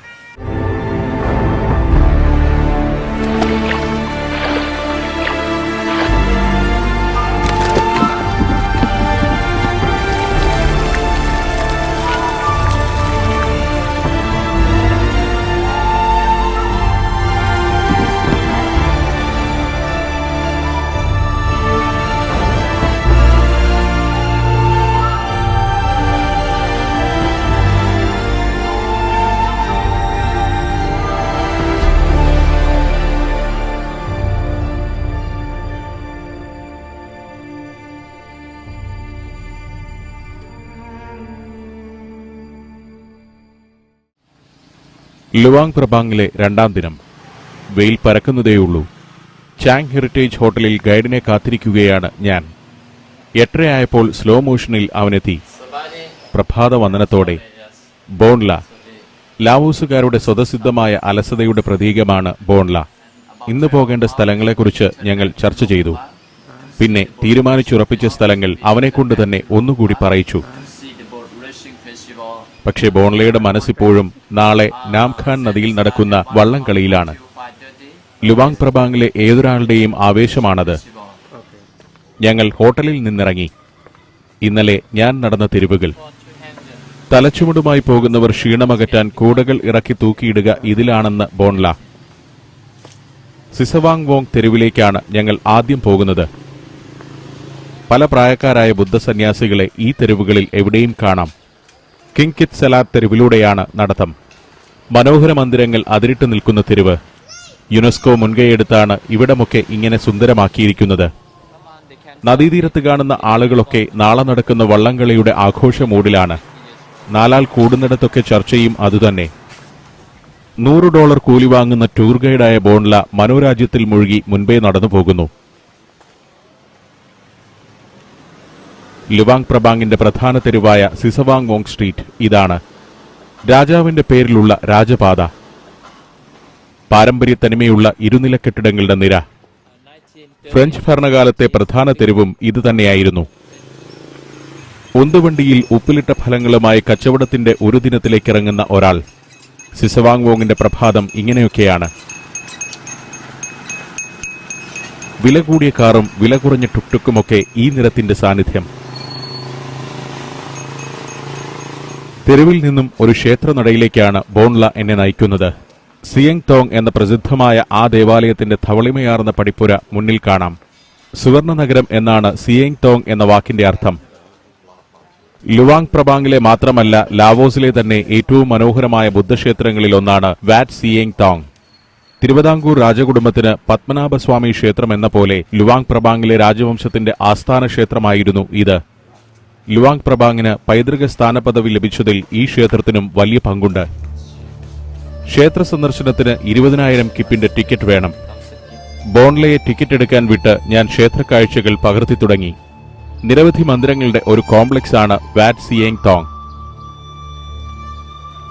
ലുവാങ് പ്രബാങ്ങിലെ രണ്ടാം ദിനം. വെയിൽ പരക്കുന്നതേയുള്ളൂ. ചാങ് ഹെറിറ്റേജ് ഹോട്ടലിൽ ഗൈഡിനെ കാത്തിരിക്കുകയാണ് ഞാൻ. 8:30 സ്ലോ മോഷനിൽ അവനെത്തി. പ്രഭാത വന്ദനത്തോടെ. ബോൺല. ലാവോസുകാരുടെ സ്വതസിദ്ധമായ അലസതയുടെ പ്രതീകമാണ് ബോൺല. ഇന്ന് പോകേണ്ട സ്ഥലങ്ങളെക്കുറിച്ച് ഞങ്ങൾ ചർച്ച ചെയ്തു. പിന്നെ തീരുമാനിച്ചുറപ്പിച്ച സ്ഥലങ്ങൾ അവനെക്കൊണ്ട് തന്നെ ഒന്നുകൂടി പറയിച്ചു. പക്ഷേ ബോൺലയുടെ മനസ്സിപ്പോഴും നാളെ നാംഖാൻ നദിയിൽ നടക്കുന്ന വള്ളംകളിയിലാണ്. ലുവാങ് പ്രബാങ്ങിലെ ഏതൊരാളുടെയും ആവേശമാണത്. ഞങ്ങൾ ഹോട്ടലിൽ നിന്നിറങ്ങി. ഇന്നലെ ഞാൻ നടന്ന തെരുവുകൾ. തലച്ചുമടുമായി പോകുന്നവർ ക്ഷീണമകറ്റാൻ കൂടകൾ ഇറക്കി തൂക്കിയിടുക ഇതിലാണെന്ന് ബോൺല. സിസവാങ് വോങ് തെരുവിലേക്കാണ് ഞങ്ങൾ ആദ്യം പോകുന്നത്. പല പ്രായക്കാരായ ബുദ്ധസന്യാസികളെ ഈ തെരുവുകളിൽ എവിടെയും കാണാം. കിങ് കിത് സലാത്ത് തെരുവിലൂടെയാണ് നടത്തം. മനോഹര മന്ദിരങ്ങൾ അതിരിട്ട് നിൽക്കുന്ന തെരുവ്. യുനെസ്കോ മുൻകൈയെടുത്താണ് ഇവിടമൊക്കെ ഇങ്ങനെ സുന്ദരമാക്കിയിരിക്കുന്നത്. നദീതീരത്ത് കാണുന്ന ആളുകളൊക്കെ നാളെ നടക്കുന്ന വള്ളംകളിയുടെ ആഘോഷ മൂഡിലാണ്. നാലാൾ കൂടുന്നിടത്തൊക്കെ ചർച്ചയും അതുതന്നെ. $100 കൂലി വാങ്ങുന്ന ടൂർ ഗൈഡായ ബോൺല മനോരാജ്യത്തിൽ മുഴുകി മുൻപേ നടന്നു പോകുന്നു. ലുവാങ് പ്രബാങ്ങിന്റെ പ്രധാന തെരുവായ സിസവാങ് വോങ് സ്ട്രീറ്റ് ഇതാണ്. രാജാവിന്റെ പേരിലുള്ള രാജപാത. പാരമ്പര്യ തനിമയുള്ള ഇരുനില കെട്ടിടങ്ങളുടെ നിര. ഫ്രഞ്ച് ഭരണകാലത്തെ പ്രധാന തെരുവും ഇതുതന്നെയായിരുന്നു. ഉന്തുവണ്ടിയിൽ ഉപ്പിലിട്ട ഫലങ്ങളുമായി കച്ചവടത്തിന്റെ ഒരു ദിനത്തിലേക്കിറങ്ങുന്ന ഒരാൾ. സിസവാങ് വോങ്ങിന്റെ പ്രഭാതം ഇങ്ങനെയൊക്കെയാണ്. വില കൂടിയ കാറും വില കുറഞ്ഞ ടുക്ടുക്കുമൊക്കെ ഈ നിരത്തിന്റെ സാന്നിധ്യം. തെരുവിൽ നിന്നും ഒരു ക്ഷേത്രനടയിലേക്കാണ് ബോൺല എന്നെ നയിക്കുന്നത്. സിയങ് തോങ് എന്ന പ്രസിദ്ധമായ ആ ദേവാലയത്തിന്റെ ധവളിമയാർന്ന പടിപ്പുര മുന്നിൽ കാണാം. സുവർണ നഗരം എന്നാണ് സിയങ് തോങ് എന്ന വാക്കിന്റെ അർത്ഥം. ലുവാങ് പ്രബാങ്ങിലെ മാത്രമല്ല ലാവോസിലെ തന്നെ ഏറ്റവും മനോഹരമായ ബുദ്ധക്ഷേത്രങ്ങളിലൊന്നാണ് വാറ്റ് സിയങ് തോങ്. തിരുവിതാംകൂർ രാജകുടുംബത്തിന് പത്മനാഭസ്വാമി ക്ഷേത്രം എന്ന പോലെ ലുവാങ് പ്രബാങ്ങിലെ രാജവംശത്തിന്റെ ആസ്ഥാന ക്ഷേത്രമായിരുന്നു ഇത്. ലുവാങ് പ്രബാങ്ങിന് പൈതൃക സ്ഥാനപദവി ലഭിച്ചതിൽ ഈ ക്ഷേത്രത്തിനും വലിയ പങ്കുണ്ട്. ക്ഷേത്ര സന്ദർശനത്തിന് 20,000 കിപ്പിന്റെ ടിക്കറ്റ് വേണം. ബോൺലയെ ടിക്കറ്റ് എടുക്കാൻ വിട്ട് ഞാൻ ക്ഷേത്രക്കാഴ്ചകൾ പകർത്തി തുടങ്ങി. നിരവധി മന്ദിരങ്ങളുടെ ഒരു കോംപ്ലക്സ് ആണ് വാറ്റ് സിയങ് തോങ്.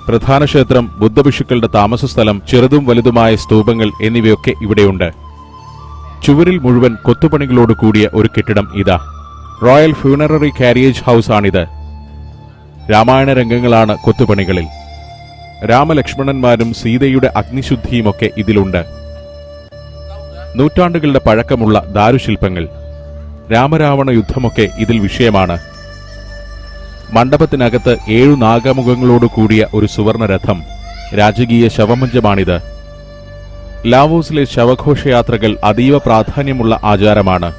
പ്രധാന ക്ഷേത്രം, ബുദ്ധഭിക്ഷുക്കളുടെ താമസസ്ഥലം, ചെറുതും വലുതുമായ സ്തൂപങ്ങൾ എന്നിവയൊക്കെ ഇവിടെയുണ്ട്. ചുവരിൽ മുഴുവൻ കൊത്തുപണികളോട് കൂടിയ ഒരു കെട്ടിടം ഇതാ. റോയൽ ഫ്യൂണററി കാരിയേജ് ഹൌസ് ആണിത്. രാമായണ രംഗങ്ങളാണ് കൊത്തുപണികളിൽ. രാമലക്ഷ്മണന്മാരും സീതയുടെ അഗ്നിശുദ്ധിയുമൊക്കെ ഇതിലുണ്ട്. നൂറ്റാണ്ടുകളുടെ പഴക്കമുള്ള ദാരുശില്പങ്ങൾ. രാമരാവണ യുദ്ധമൊക്കെ ഇതിൽ വിഷയമാണ്. മണ്ഡപത്തിനകത്ത് 7 നാഗമുഖങ്ങളോട് കൂടിയ ഒരു സുവർണരഥം. രാജകീയ ശവമഞ്ചമാണിത്. ലാവോസിലെ ശവഘോഷയാത്രകൾ അതീവ പ്രാധാന്യമുള്ള ആചാരമാണ്.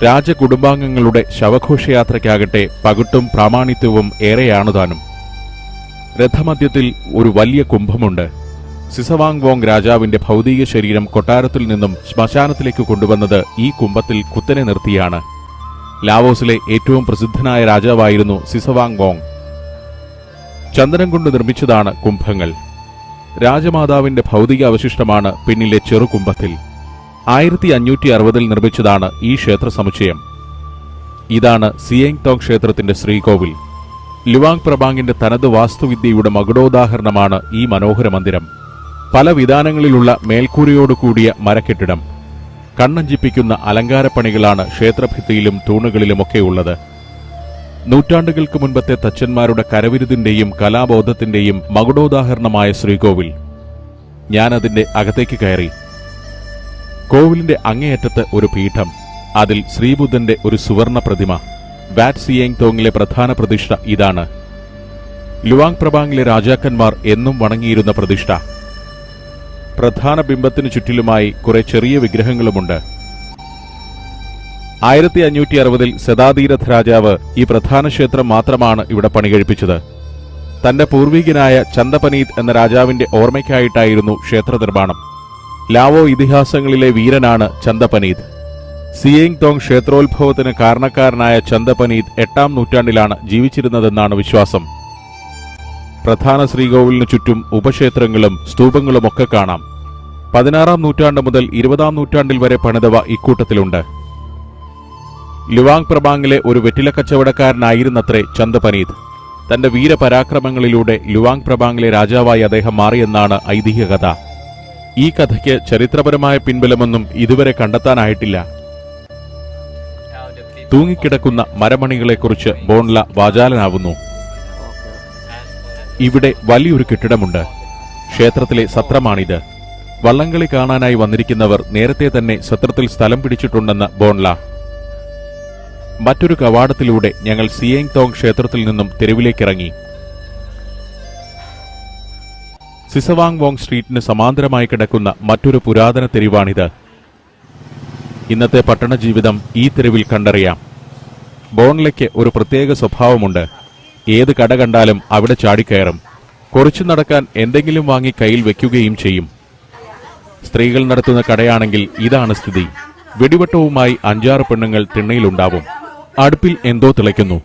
രാജകുടുംബാംഗങ്ങളുടെ ശവഘോഷയാത്രയ്ക്കാകട്ടെ പകിട്ടും പ്രാമാണിത്വവും ഏറെയാണുതാനും. രഥമധ്യത്തിൽ ഒരു വലിയ കുംഭമുണ്ട്. സിസവാങ് വോങ് രാജാവിന്റെ ഭൗതിക ശരീരം കൊട്ടാരത്തിൽ നിന്നും ശ്മശാനത്തിലേക്ക് കൊണ്ടുവന്നത് ഈ കുംഭത്തിൽ കുത്തനെ നിർത്തിയാണ്. ലാവോസിലെ ഏറ്റവും പ്രസിദ്ധനായ രാജാവായിരുന്നു സിസവാങ് വോങ്. ചന്ദനം കൊണ്ട് നിർമ്മിച്ചതാണ് കുംഭങ്ങൾ. രാജമാതാവിന്റെ ഭൗതിക അവശിഷ്ടമാണ് പിന്നിലെ ചെറുകുംഭത്തിൽ. 1560 നിർമ്മിച്ചതാണ് ഈ ക്ഷേത്ര സമുച്ചയം. ഇതാണ് സിയങ് തോങ് ക്ഷേത്രത്തിന്റെ ശ്രീകോവിൽ. ലുവാങ് പ്രബാങ്ങിന്റെ തനത് വാസ്തുവിദ്യയുടെ മകുടോദാഹരണമാണ് ഈ മനോഹര മന്ദിരം. പല വിധാനങ്ങളിലുള്ള മേൽക്കൂരയോടുകൂടിയ മരക്കെട്ടിടം. കണ്ണഞ്ചിപ്പിക്കുന്ന അലങ്കാരപ്പണികളാണ് ക്ഷേത്രഭിത്തിയിലും തൂണുകളിലുമൊക്കെയുള്ളത്. നൂറ്റാണ്ടുകൾക്ക് മുൻപത്തെ തച്ചന്മാരുടെ കരവിരുതിന്റെയും കലാബോധത്തിന്റെയും മകുടോദാഹരണമായ ശ്രീകോവിൽ. ഞാനതിന്റെ അകത്തേക്ക് കയറി. കോവിലിന്റെ അങ്ങേയറ്റത്ത് ഒരു പീഠം, അതിൽ ശ്രീബുദ്ധന്റെ ഒരു സുവർണ പ്രതിമ. വാറ്റ് സിയേങ് തോങ്ങിലെ പ്രധാന പ്രതിഷ്ഠ ഇതാണ്. ലുവാങ് പ്രബാങ്ങിലെ രാജാക്കന്മാർ എന്നും വണങ്ങിയിരുന്ന പ്രതിഷ്ഠ. പ്രധാന ബിംബത്തിനു ചുറ്റിലുമായി കുറെ ചെറിയ വിഗ്രഹങ്ങളുമുണ്ട്. 1560-ൽ സദാതീരഥ രാജാവ് ഈ പ്രധാന ക്ഷേത്രം മാത്രമാണ് ഇവിടെ പണികഴിപ്പിച്ചത്. തന്റെ പൂർവികനായ ചന്ദപനീത് എന്ന രാജാവിന്റെ ഓർമ്മയ്ക്കായിട്ടായിരുന്നു ക്ഷേത്ര നിർമ്മാണം. ലാവോ ഇതിഹാസങ്ങളിലെ വീരനാണ് ചന്ദപനീത്. സിയേങ് തോങ് ക്ഷേത്രോത്ഭവത്തിന് കാരണക്കാരനായ ചന്ദപനീത് 8-ാം നൂറ്റാണ്ടിലാണ് ജീവിച്ചിരുന്നതെന്നാണ് വിശ്വാസം. പ്രധാന ശ്രീകോവിലിനു ചുറ്റും ഉപക്ഷേത്രങ്ങളും സ്തൂപങ്ങളുമൊക്കെ കാണാം. 16-ാം നൂറ്റാണ്ട് മുതൽ 20-ാം നൂറ്റാണ്ടിൽ വരെ പണിതവ ഇക്കൂട്ടത്തിലുണ്ട്. ലുവാങ് പ്രബാങ്ങിലെ ഒരു വെറ്റില കച്ചവടക്കാരനായിരുന്നത്രേ ചന്ദപനീത്. തന്റെ വീരപരാക്രമങ്ങളിലൂടെ ലുവാങ് പ്രബാങ്ങിലെ രാജാവായി അദ്ദേഹം മാറിയെന്നാണ് ഐതിഹ്യകഥ. ഈ കഥയ്ക്ക് ചരിത്രപരമായ പിൻബലമൊന്നും ഇതുവരെ കണ്ടെത്താനായിട്ടില്ല. തൂങ്ങിക്കിടക്കുന്ന മരമണികളെക്കുറിച്ച് ബോൺല വാചാലനാവുന്നു. ഇവിടെ വലിയൊരു കെട്ടിടമുണ്ട്. ക്ഷേത്രത്തിലെ സത്രമാണിത്. വള്ളംകളി കാണാനായി വന്നിരിക്കുന്നവർ നേരത്തെ തന്നെ സത്രത്തിൽ സ്ഥലം പിടിച്ചിട്ടുണ്ടെന്ന് ബോൺല. മറ്റൊരു കവാടത്തിലൂടെ ഞങ്ങൾ സിയേങ് തോങ് ക്ഷേത്രത്തിൽ നിന്നും തെരുവിലേക്കിറങ്ങി. സിസവാങ് വോങ് സ്ട്രീറ്റിന് സമാന്തരമായി കിടക്കുന്ന മറ്റൊരു പുരാതന തെരുവാണിത്. ഇന്നത്തെ പട്ടണ ജീവിതം ഈ തെരുവിൽ കണ്ടറിയാം. ബോൺലയ്ക്ക് ഒരു പ്രത്യേക സ്വഭാവമുണ്ട്. ഏത് കട കണ്ടാലും അവിടെ ചാടിക്കയറും. കുറച്ചു നടക്കാൻ എന്തെങ്കിലും വാങ്ങി കയ്യിൽ വെക്കുകയും ചെയ്യും. സ്ത്രീകൾ നടത്തുന്ന കടയാണെങ്കിൽ ഇതാണ് സ്ഥിതി. വെടിവട്ടവുമായി 5-6 പെണ്ണുങ്ങൾ തിണ്ണയിലുണ്ടാവും. അടുപ്പിൽ എന്തോ തിളയ്ക്കുന്നു.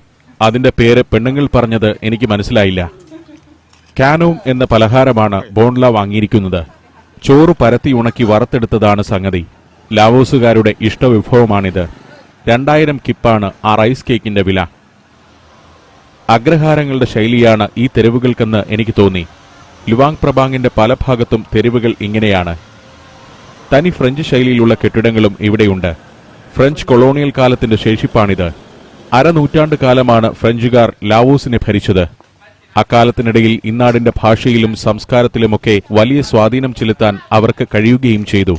അതിന്റെ പേര് പെണ്ണുങ്ങൾ പറഞ്ഞത് എനിക്ക് മനസ്സിലായില്ല. കാനോം എന്ന പലഹാരമാണ് ബോൺല വാങ്ങിയിരിക്കുന്നത്. ചോറ് പരത്തി ഉണക്കി വറുത്തെടുത്തതാണ് സംഗതി. ലാവോസുകാരുടെ ഇഷ്ടവിഭവമാണിത്. 2000 കിപ്പാണ് ആ റൈസ് കേക്കിന്റെ വില. അഗ്രഹാരങ്ങളുടെ ശൈലിയാണ് ഈ തെരുവുകൾക്കെന്ന് എനിക്ക് തോന്നി. ലുവാങ് പ്രബാങ്ങിന്റെ പല ഭാഗത്തും തെരുവുകൾ ഇങ്ങനെയാണ്. തനി ഫ്രഞ്ച് ശൈലിയിലുള്ള കെട്ടിടങ്ങളും ഇവിടെയുണ്ട്. ഫ്രഞ്ച് കൊളോണിയൽ കാലത്തിന്റെ ശേഷിപ്പാണിത്. അരനൂറ്റാണ്ട് കാലമാണ് ഫ്രഞ്ചുകാർ ലാവോസിനെ ഭരിച്ചത്. അക്കാലത്തിനിടയിൽ ഇന്നാടിന്റെ ഭാഷയിലും സംസ്കാരത്തിലുമൊക്കെ വലിയ സ്വാധീനം ചെലുത്താൻ അവർക്ക് കഴിയുകയും ചെയ്തു.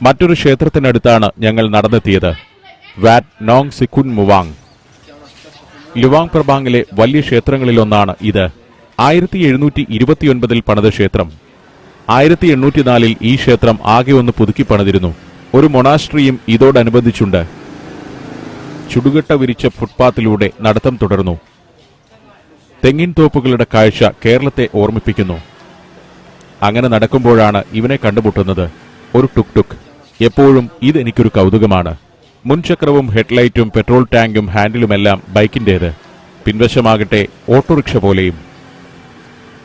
മറ്റൊരു ക്ഷേത്രത്തിനടുത്താണ് ഞങ്ങൾ നടന്നെത്തിയത്. വാറ്റ് നോങ് സിക്കുൻ മുവാങ്. ലുവാങ് പ്രബാങ്ങിലെ വലിയ ക്ഷേത്രങ്ങളിലൊന്നാണ് ഇത്. 1729-ൽ പണിത ക്ഷേത്രം. 1804-ൽ ഈ ക്ഷേത്രം ആകെ ഒന്ന് പുതുക്കി പണിതിരുന്നു. ഒരു മൊണാസ്ട്രിയും ഇതോടനുബന്ധിച്ചുണ്ട്. ചുടുകട്ട വിരിച്ച ഫുട്പാത്തിലൂടെ നടത്തം തുടർന്നു. തെങ്ങിൻ തോപ്പുകളുടെ കാഴ്ച കേരളത്തെ ഓർമ്മിപ്പിക്കുന്നു. അങ്ങനെ നടക്കുമ്പോഴാണ് ഇവനെ കണ്ടുമുട്ടുന്നത്. ഒരു ടുക് ടുക്. എപ്പോഴും ഇതെനിക്കൊരു കൗതുകമാണ്. മുൻചക്രവും ഹെഡ്ലൈറ്റും പെട്രോൾ ടാങ്കും ഹാൻഡിലുമെല്ലാം ബൈക്കിന്റേത്. പിൻവശമാകട്ടെ ഓട്ടോറിക്ഷ പോലെയും.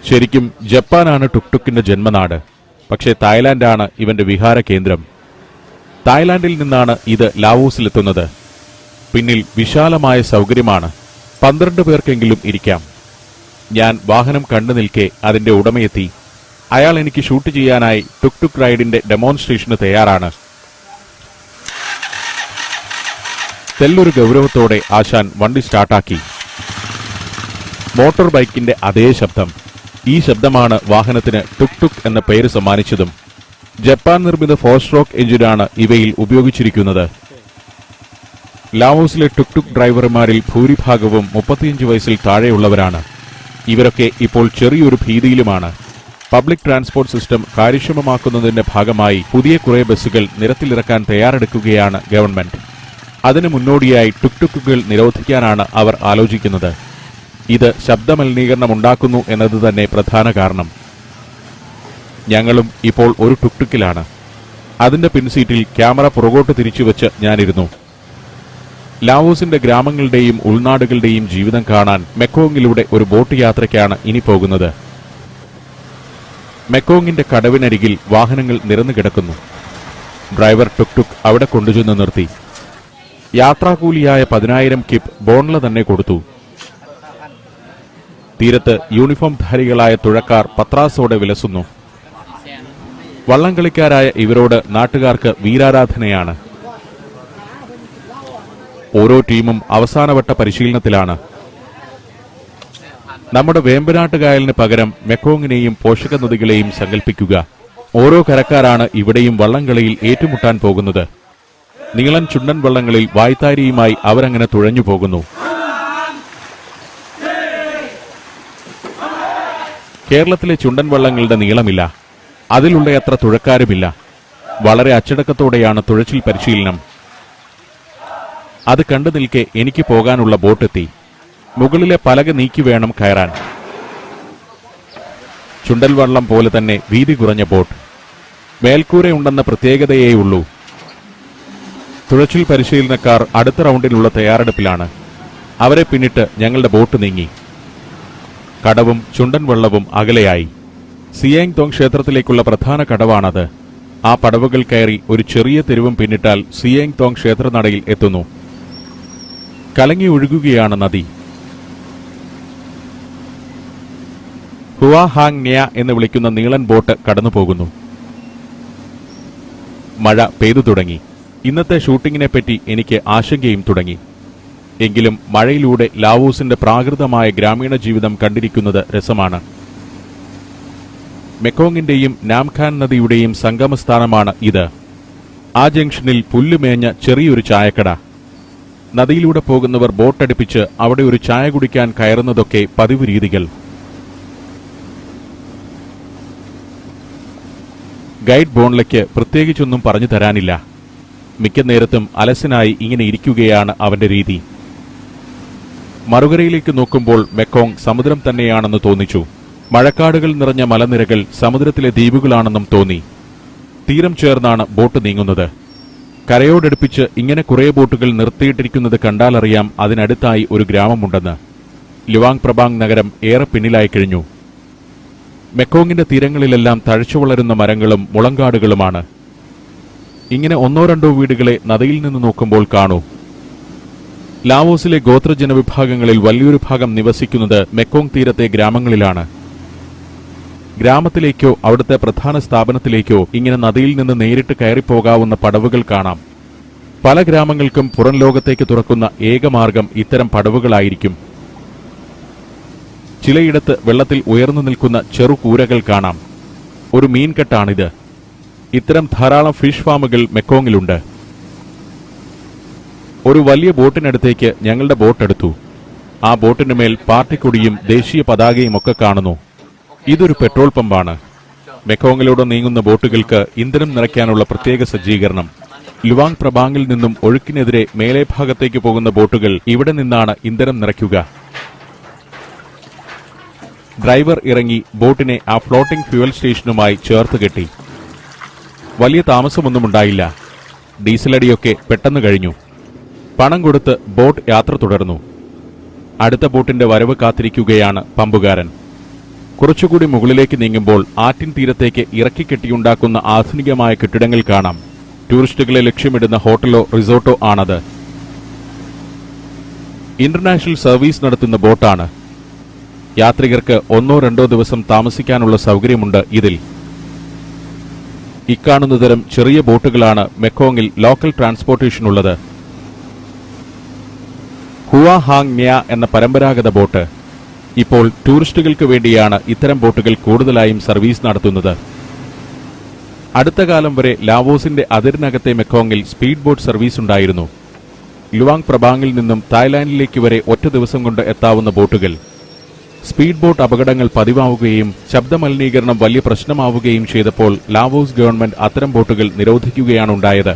ശരിക്കും ജപ്പാനാണ് ടുക് ടുക്കിന്റെ ജന്മനാട്. പക്ഷേ തായ്ലാന്റാണ് ഇവന്റെ വിഹാര കേന്ദ്രം. തായ്ലാന്റിൽ നിന്നാണ് ഇത് ലാവോസിലെത്തുന്നത്. പിന്നിൽ വിശാലമായ സൗകര്യമാണ്. 12 പേർക്കെങ്കിലും ഇരിക്കാം. ഞാൻ വാഹനം കണ്ടു നിൽക്കെ അതിന്റെ ഉടമയെത്തി. അയാൾ എനിക്ക് ഷൂട്ട് ചെയ്യാനായി ടുക് ടുക് റൈഡിന്റെ ഡെമോൺസ്ട്രേഷന് തയ്യാറാണ്. തെല്ലൊരു ഗൗരവത്തോടെ ആശാൻ വണ്ടി സ്റ്റാർട്ടാക്കി. മോട്ടോർ ബൈക്കിന്റെ അതേ ശബ്ദം. ഈ ശബ്ദമാണ് വാഹനത്തിന് ടുക് ടുക് എന്ന പേര് സമ്മാനിച്ചതും. ജപ്പാൻ നിർമ്മിത 4-സ്ട്രോക്ക് എഞ്ചിനാണ് ഇവയിൽ ഉപയോഗിച്ചിരിക്കുന്നത്. ലാവോസിലെ ടുക് ടുക് ഡ്രൈവർമാരിൽ ഭൂരിഭാഗവും 35 വയസ്സിൽ താഴെയുള്ളവരാണ്. ഇവരൊക്കെ ഇപ്പോൾ ചെറിയൊരു ഭീതിയിലുമാണ്. പബ്ലിക് ട്രാൻസ്പോർട്ട് സിസ്റ്റം കാര്യക്ഷമമാക്കുന്നതിന്റെ ഭാഗമായി പുതിയ കുറെ ബസ്സുകൾ നിരത്തിലിറക്കാൻ തയ്യാറെടുക്കുകയാണ് ഗവൺമെന്റ്. അതിനു മുന്നോടിയായി ടുക് ടുക്കുകൾ നിരോധിക്കാനാണ് അവർ ആലോചിക്കുന്നത്. ഇത് ശബ്ദമലിനീകരണം ഉണ്ടാക്കുന്നു എന്നത് തന്നെ പ്രധാന കാരണം. ഞങ്ങളും ഇപ്പോൾ ഒരു ടുക് ടുക്കിലാണ്. അതിന്റെ പിൻസീറ്റിൽ ക്യാമറ പുറകോട്ട് തിരിച്ചുവെച്ച് ഞാനിരുന്നു. ലാവോസിന്റെ ഗ്രാമങ്ങളുടെയും ഉൾനാടുകളുടെയും ജീവിതം കാണാൻ മെക്കോങ്ങിലൂടെ ഒരു ബോട്ട് യാത്രയ്ക്കാണ് ഇനി പോകുന്നത്. മെക്കോങ്ങിന്റെ കടവിനരികിൽ വാഹനങ്ങൾ നിരന്നു കിടക്കുന്നു. ഡ്രൈവർ ടുക് ടുക് അവിടെ കൊണ്ടുചെന്ന് നിർത്തി. യാത്രാകൂലിയായ 10,000 കിപ്പ് ബോൺല തന്നെ കൊടുത്തു. തീരത്ത് യൂണിഫോം ധാരികളായ തുഴക്കാർ പത്രാസോടെ വിലസുന്നു. വള്ളംകളിക്കാരായ ഇവരോട് നാട്ടുകാർക്ക് വീരാരാധനയാണ്. ഓരോ ടീമും അവസാനവട്ട പരിശീലനത്തിലാണ്. നമ്മുടെ വേമ്പനാട്ടുകായലിന് പകരം മെക്കോങ്ങിനെയും പോഷക നദികളെയും സങ്കല്പിക്കുക. ഓരോ കരക്കാരാണ് ഇവിടെയും വള്ളംകളിയിൽ ഏറ്റുമുട്ടാൻ പോകുന്നത്. നീളൻ ചുണ്ടൻ വള്ളങ്ങളിൽ വായ്ത്താരിയുമായി അവരങ്ങനെ തുഴഞ്ഞു പോകുന്നു. കേരളത്തിലെ ചുണ്ടൻ വള്ളങ്ങളുടെ നീളമില്ല, അതിലുള്ളയത്ര തുഴക്കാരുമില്ല. വളരെ അച്ചടക്കത്തോടെയാണ് തുഴച്ചിൽ പരിശീലനം. അത് കണ്ടു നിൽക്കെ എനിക്ക് പോകാനുള്ള ബോട്ടെത്തി. മുകളിലെ പലക നീക്കി വേണം കയറാൻ. ചുണ്ടൽ വള്ളം പോലെ തന്നെ വീതി കുറഞ്ഞ ബോട്ട്. മേൽക്കൂരയുണ്ടെന്ന പ്രത്യേകതയേയുള്ളൂ. തുഴച്ചിൽ പരിശീലനക്കാർ അടുത്ത റൗണ്ടിനുള്ള തയ്യാറെടുപ്പിലാണ്. അവരെ പിന്നിട്ട് ഞങ്ങളുടെ ബോട്ട് നീങ്ങി. കടവും ചുണ്ടൻ വള്ളവും അകലെയായി. സിയാങ് തോങ് ക്ഷേത്രത്തിലേക്കുള്ള പ്രധാന കടവാണത്. ആ പടവുകൾ കയറി ഒരു ചെറിയ തെരുവും പിന്നിട്ടാൽ സിയാങ് തോങ് ക്ഷേത്രനടയിൽ എത്തുന്നു. കലങ്ങി ഒഴുകുകയാണ് നദി. ഹുവാ ഹാങ് ന്യ എന്ന് വിളിക്കുന്ന നീളൻ ബോട്ട് കടന്നുപോകുന്നു. മഴ പെയ്തു തുടങ്ങി. ഇന്നത്തെ ഷൂട്ടിങ്ങിനെപ്പറ്റി എനിക്ക് ആശങ്കയും തുടങ്ങി. എങ്കിലും മഴയിലൂടെ ലാവോസിന്റെ പ്രാകൃതമായ ഗ്രാമീണ ജീവിതം കണ്ടിരിക്കുന്നത് രസമാണ്. മെക്കോങ്ങിന്റെയും നാംഖാൻ നദിയുടെയും സംഗമസ്ഥാനമാണ് ഇത്. ആ ജംഗ്ഷനിൽ പുല്ലുമേഞ്ഞ ചെറിയൊരു ചായക്കട. നദിയിലൂടെ പോകുന്നവർ ബോട്ടടുപ്പിച്ച് അവിടെ ഒരു ചായ കുടിക്കാൻ കയറുന്നതൊക്കെ പതിവ് രീതികൾ. ഗൈഡ് ബോൺലയ്ക്ക് പ്രത്യേകിച്ചൊന്നും പറഞ്ഞു തരാനില്ല. മിക്ക നേരത്തും അലസനായി ഇങ്ങനെ ഇരിക്കുകയാണ് അവന്റെ രീതി. മറുകരയിലേക്ക് നോക്കുമ്പോൾ മെക്കോങ് സമുദ്രം തന്നെയാണെന്ന് തോന്നിച്ചു. മഴക്കാടുകൾ നിറഞ്ഞ മലനിരകൾ സമുദ്രത്തിലെ ദ്വീപുകളാണെന്നും തോന്നി. തീരം ചേർന്നാണ് ബോട്ട് നീങ്ങുന്നത്. കരയോടടുപ്പിച്ച് ഇങ്ങനെ കുറേ ബോട്ടുകൾ നിർത്തിയിട്ടിരിക്കുന്നത് കണ്ടാലറിയാം അതിനടുത്തായി ഒരു ഗ്രാമമുണ്ടെന്ന്. ലുവാങ് പ്രബാങ് നഗരം ഏറെ പിന്നിലായി കഴിഞ്ഞു. മെക്കോങ്ങിന്റെ തീരങ്ങളിലെല്ലാം തഴച്ചു വളരുന്ന മരങ്ങളും മുളങ്കാടുകളുമാണ്. ഇങ്ങനെ ഒന്നോ രണ്ടോ വീടുകളെ നദിയിൽ നിന്ന് നോക്കുമ്പോൾ കാണൂ. ലാവോസിലെ ഗോത്രജനവിഭാഗങ്ങളിൽ വലിയൊരു ഭാഗം നിവസിക്കുന്നത് മെക്കോങ് തീരത്തെ ഗ്രാമങ്ങളിലാണ്. ഗ്രാമത്തിലേക്കോ അവിടുത്തെ പ്രധാന സ്ഥാപനത്തിലേക്കോ ഇങ്ങനെ നദിയിൽ നിന്ന് നേരിട്ട് കയറിപ്പോകാവുന്ന പടവുകൾ കാണാം. പല ഗ്രാമങ്ങൾക്കും പുറം ലോകത്തേക്ക് തുറക്കുന്ന ഏകമാർഗം ഇത്തരം പടവുകളായിരിക്കും. ചിലയിടത്ത് വെള്ളത്തിൽ ഉയർന്നു നിൽക്കുന്ന ചെറുകൂരകൾ കാണാം. ഒരു മീൻകെട്ടാണിത്. ഇത്തരം ധാരാളം ഫിഷ് ഫാമുകൾ മെക്കോങ്ങിലുണ്ട്. ഒരു വലിയ ബോട്ടിനടുത്തേക്ക് ഞങ്ങളുടെ ബോട്ടെടുത്തു. ആ ബോട്ടിന് മേൽ പാർട്ടിക്കൊടിയും ദേശീയ പതാകയും ഒക്കെ കാണുന്നു. ഇതൊരു പെട്രോൾ പമ്പാണ്. മെക്കോങ്ങിലൂടെ നീങ്ങുന്ന ബോട്ടുകൾക്ക് ഇന്ധനം നിറയ്ക്കാനുള്ള പ്രത്യേക സജ്ജീകരണം. ലുവാങ് പ്രബാങ്ങിൽ നിന്നും ഒഴുക്കിനെതിരെ മേലെ ഭാഗത്തേക്ക് പോകുന്ന ബോട്ടുകൾ ഇവിടെ നിന്നാണ് ഇന്ധനം നിറയ്ക്കുക. ഡ്രൈവർ ഇറങ്ങി ബോട്ടിനെ ആ ഫ്ലോട്ടിംഗ് ഫ്യൂവൽ സ്റ്റേഷനുമായി ചേർത്ത് കെട്ടി. വലിയ താമസമൊന്നുമുണ്ടായില്ല. ഡീസലടിയൊക്കെ പെട്ടെന്ന് കഴിഞ്ഞു. പണം കൊടുത്ത് ബോട്ട് യാത്ര തുടർന്നു. അടുത്ത ബോട്ടിന്റെ വരവ് കാത്തിരിക്കുകയാണ് പമ്പുകാരൻ. കുറച്ചുകൂടി മുകളിലേക്ക് നീങ്ങുമ്പോൾ ആറ്റിൻ തീരത്തേക്ക് ഇറക്കിക്കെട്ടിയുണ്ടാക്കുന്ന ആധുനികമായ കെട്ടിടങ്ങൾ കാണാം. ടൂറിസ്റ്റുകളെ ലക്ഷ്യമിടുന്ന ഹോട്ടലോ റിസോർട്ടോ ആണത്. ഇന്റർനാഷണൽ സർവീസ് നടത്തുന്ന ബോട്ടാണ്. യാത്രികർക്ക് ഒന്നോ രണ്ടോ ദിവസം താമസിക്കാനുള്ള സൗകര്യമുണ്ട് ഇതിൽ. ഇക്കാണുന്ന തരം ചെറിയ ബോട്ടുകളാണ് മെക്കോങ്ങിൽ ലോക്കൽ ട്രാൻസ്പോർട്ടേഷനുള്ളത്. ഹുവാ ഹാങ് ന്യ എന്ന പരമ്പരാഗത ബോട്ട്. ഇപ്പോൾ ടൂറിസ്റ്റുകൾക്ക് വേണ്ടിയാണ് ഇത്തരം ബോട്ടുകൾ കൂടുതലായും സർവീസ് നടത്തുന്നത്. അടുത്ത കാലം വരെ ലാവോസിന്റെ അതിരിനകത്തെ മെക്കോങ്ങിൽ സ്പീഡ് ബോട്ട് സർവീസ് ഉണ്ടായിരുന്നു. ലുവാങ് പ്രബാങ്ങിൽ നിന്നും തായ്ലാൻഡിലേക്ക് വരെ ഒറ്റ ദിവസം കൊണ്ട് എത്താവുന്ന ബോട്ടുകൾ. സ്പീഡ് ബോട്ട് അപകടങ്ങൾ പതിവാവുകയും ശബ്ദമലിനീകരണം വലിയ പ്രശ്നമാവുകയും ചെയ്തപ്പോൾ ലാവോസ് ഗവൺമെന്റ് അത്തരം ബോട്ടുകൾ നിരോധിക്കുകയാണുണ്ടായത്.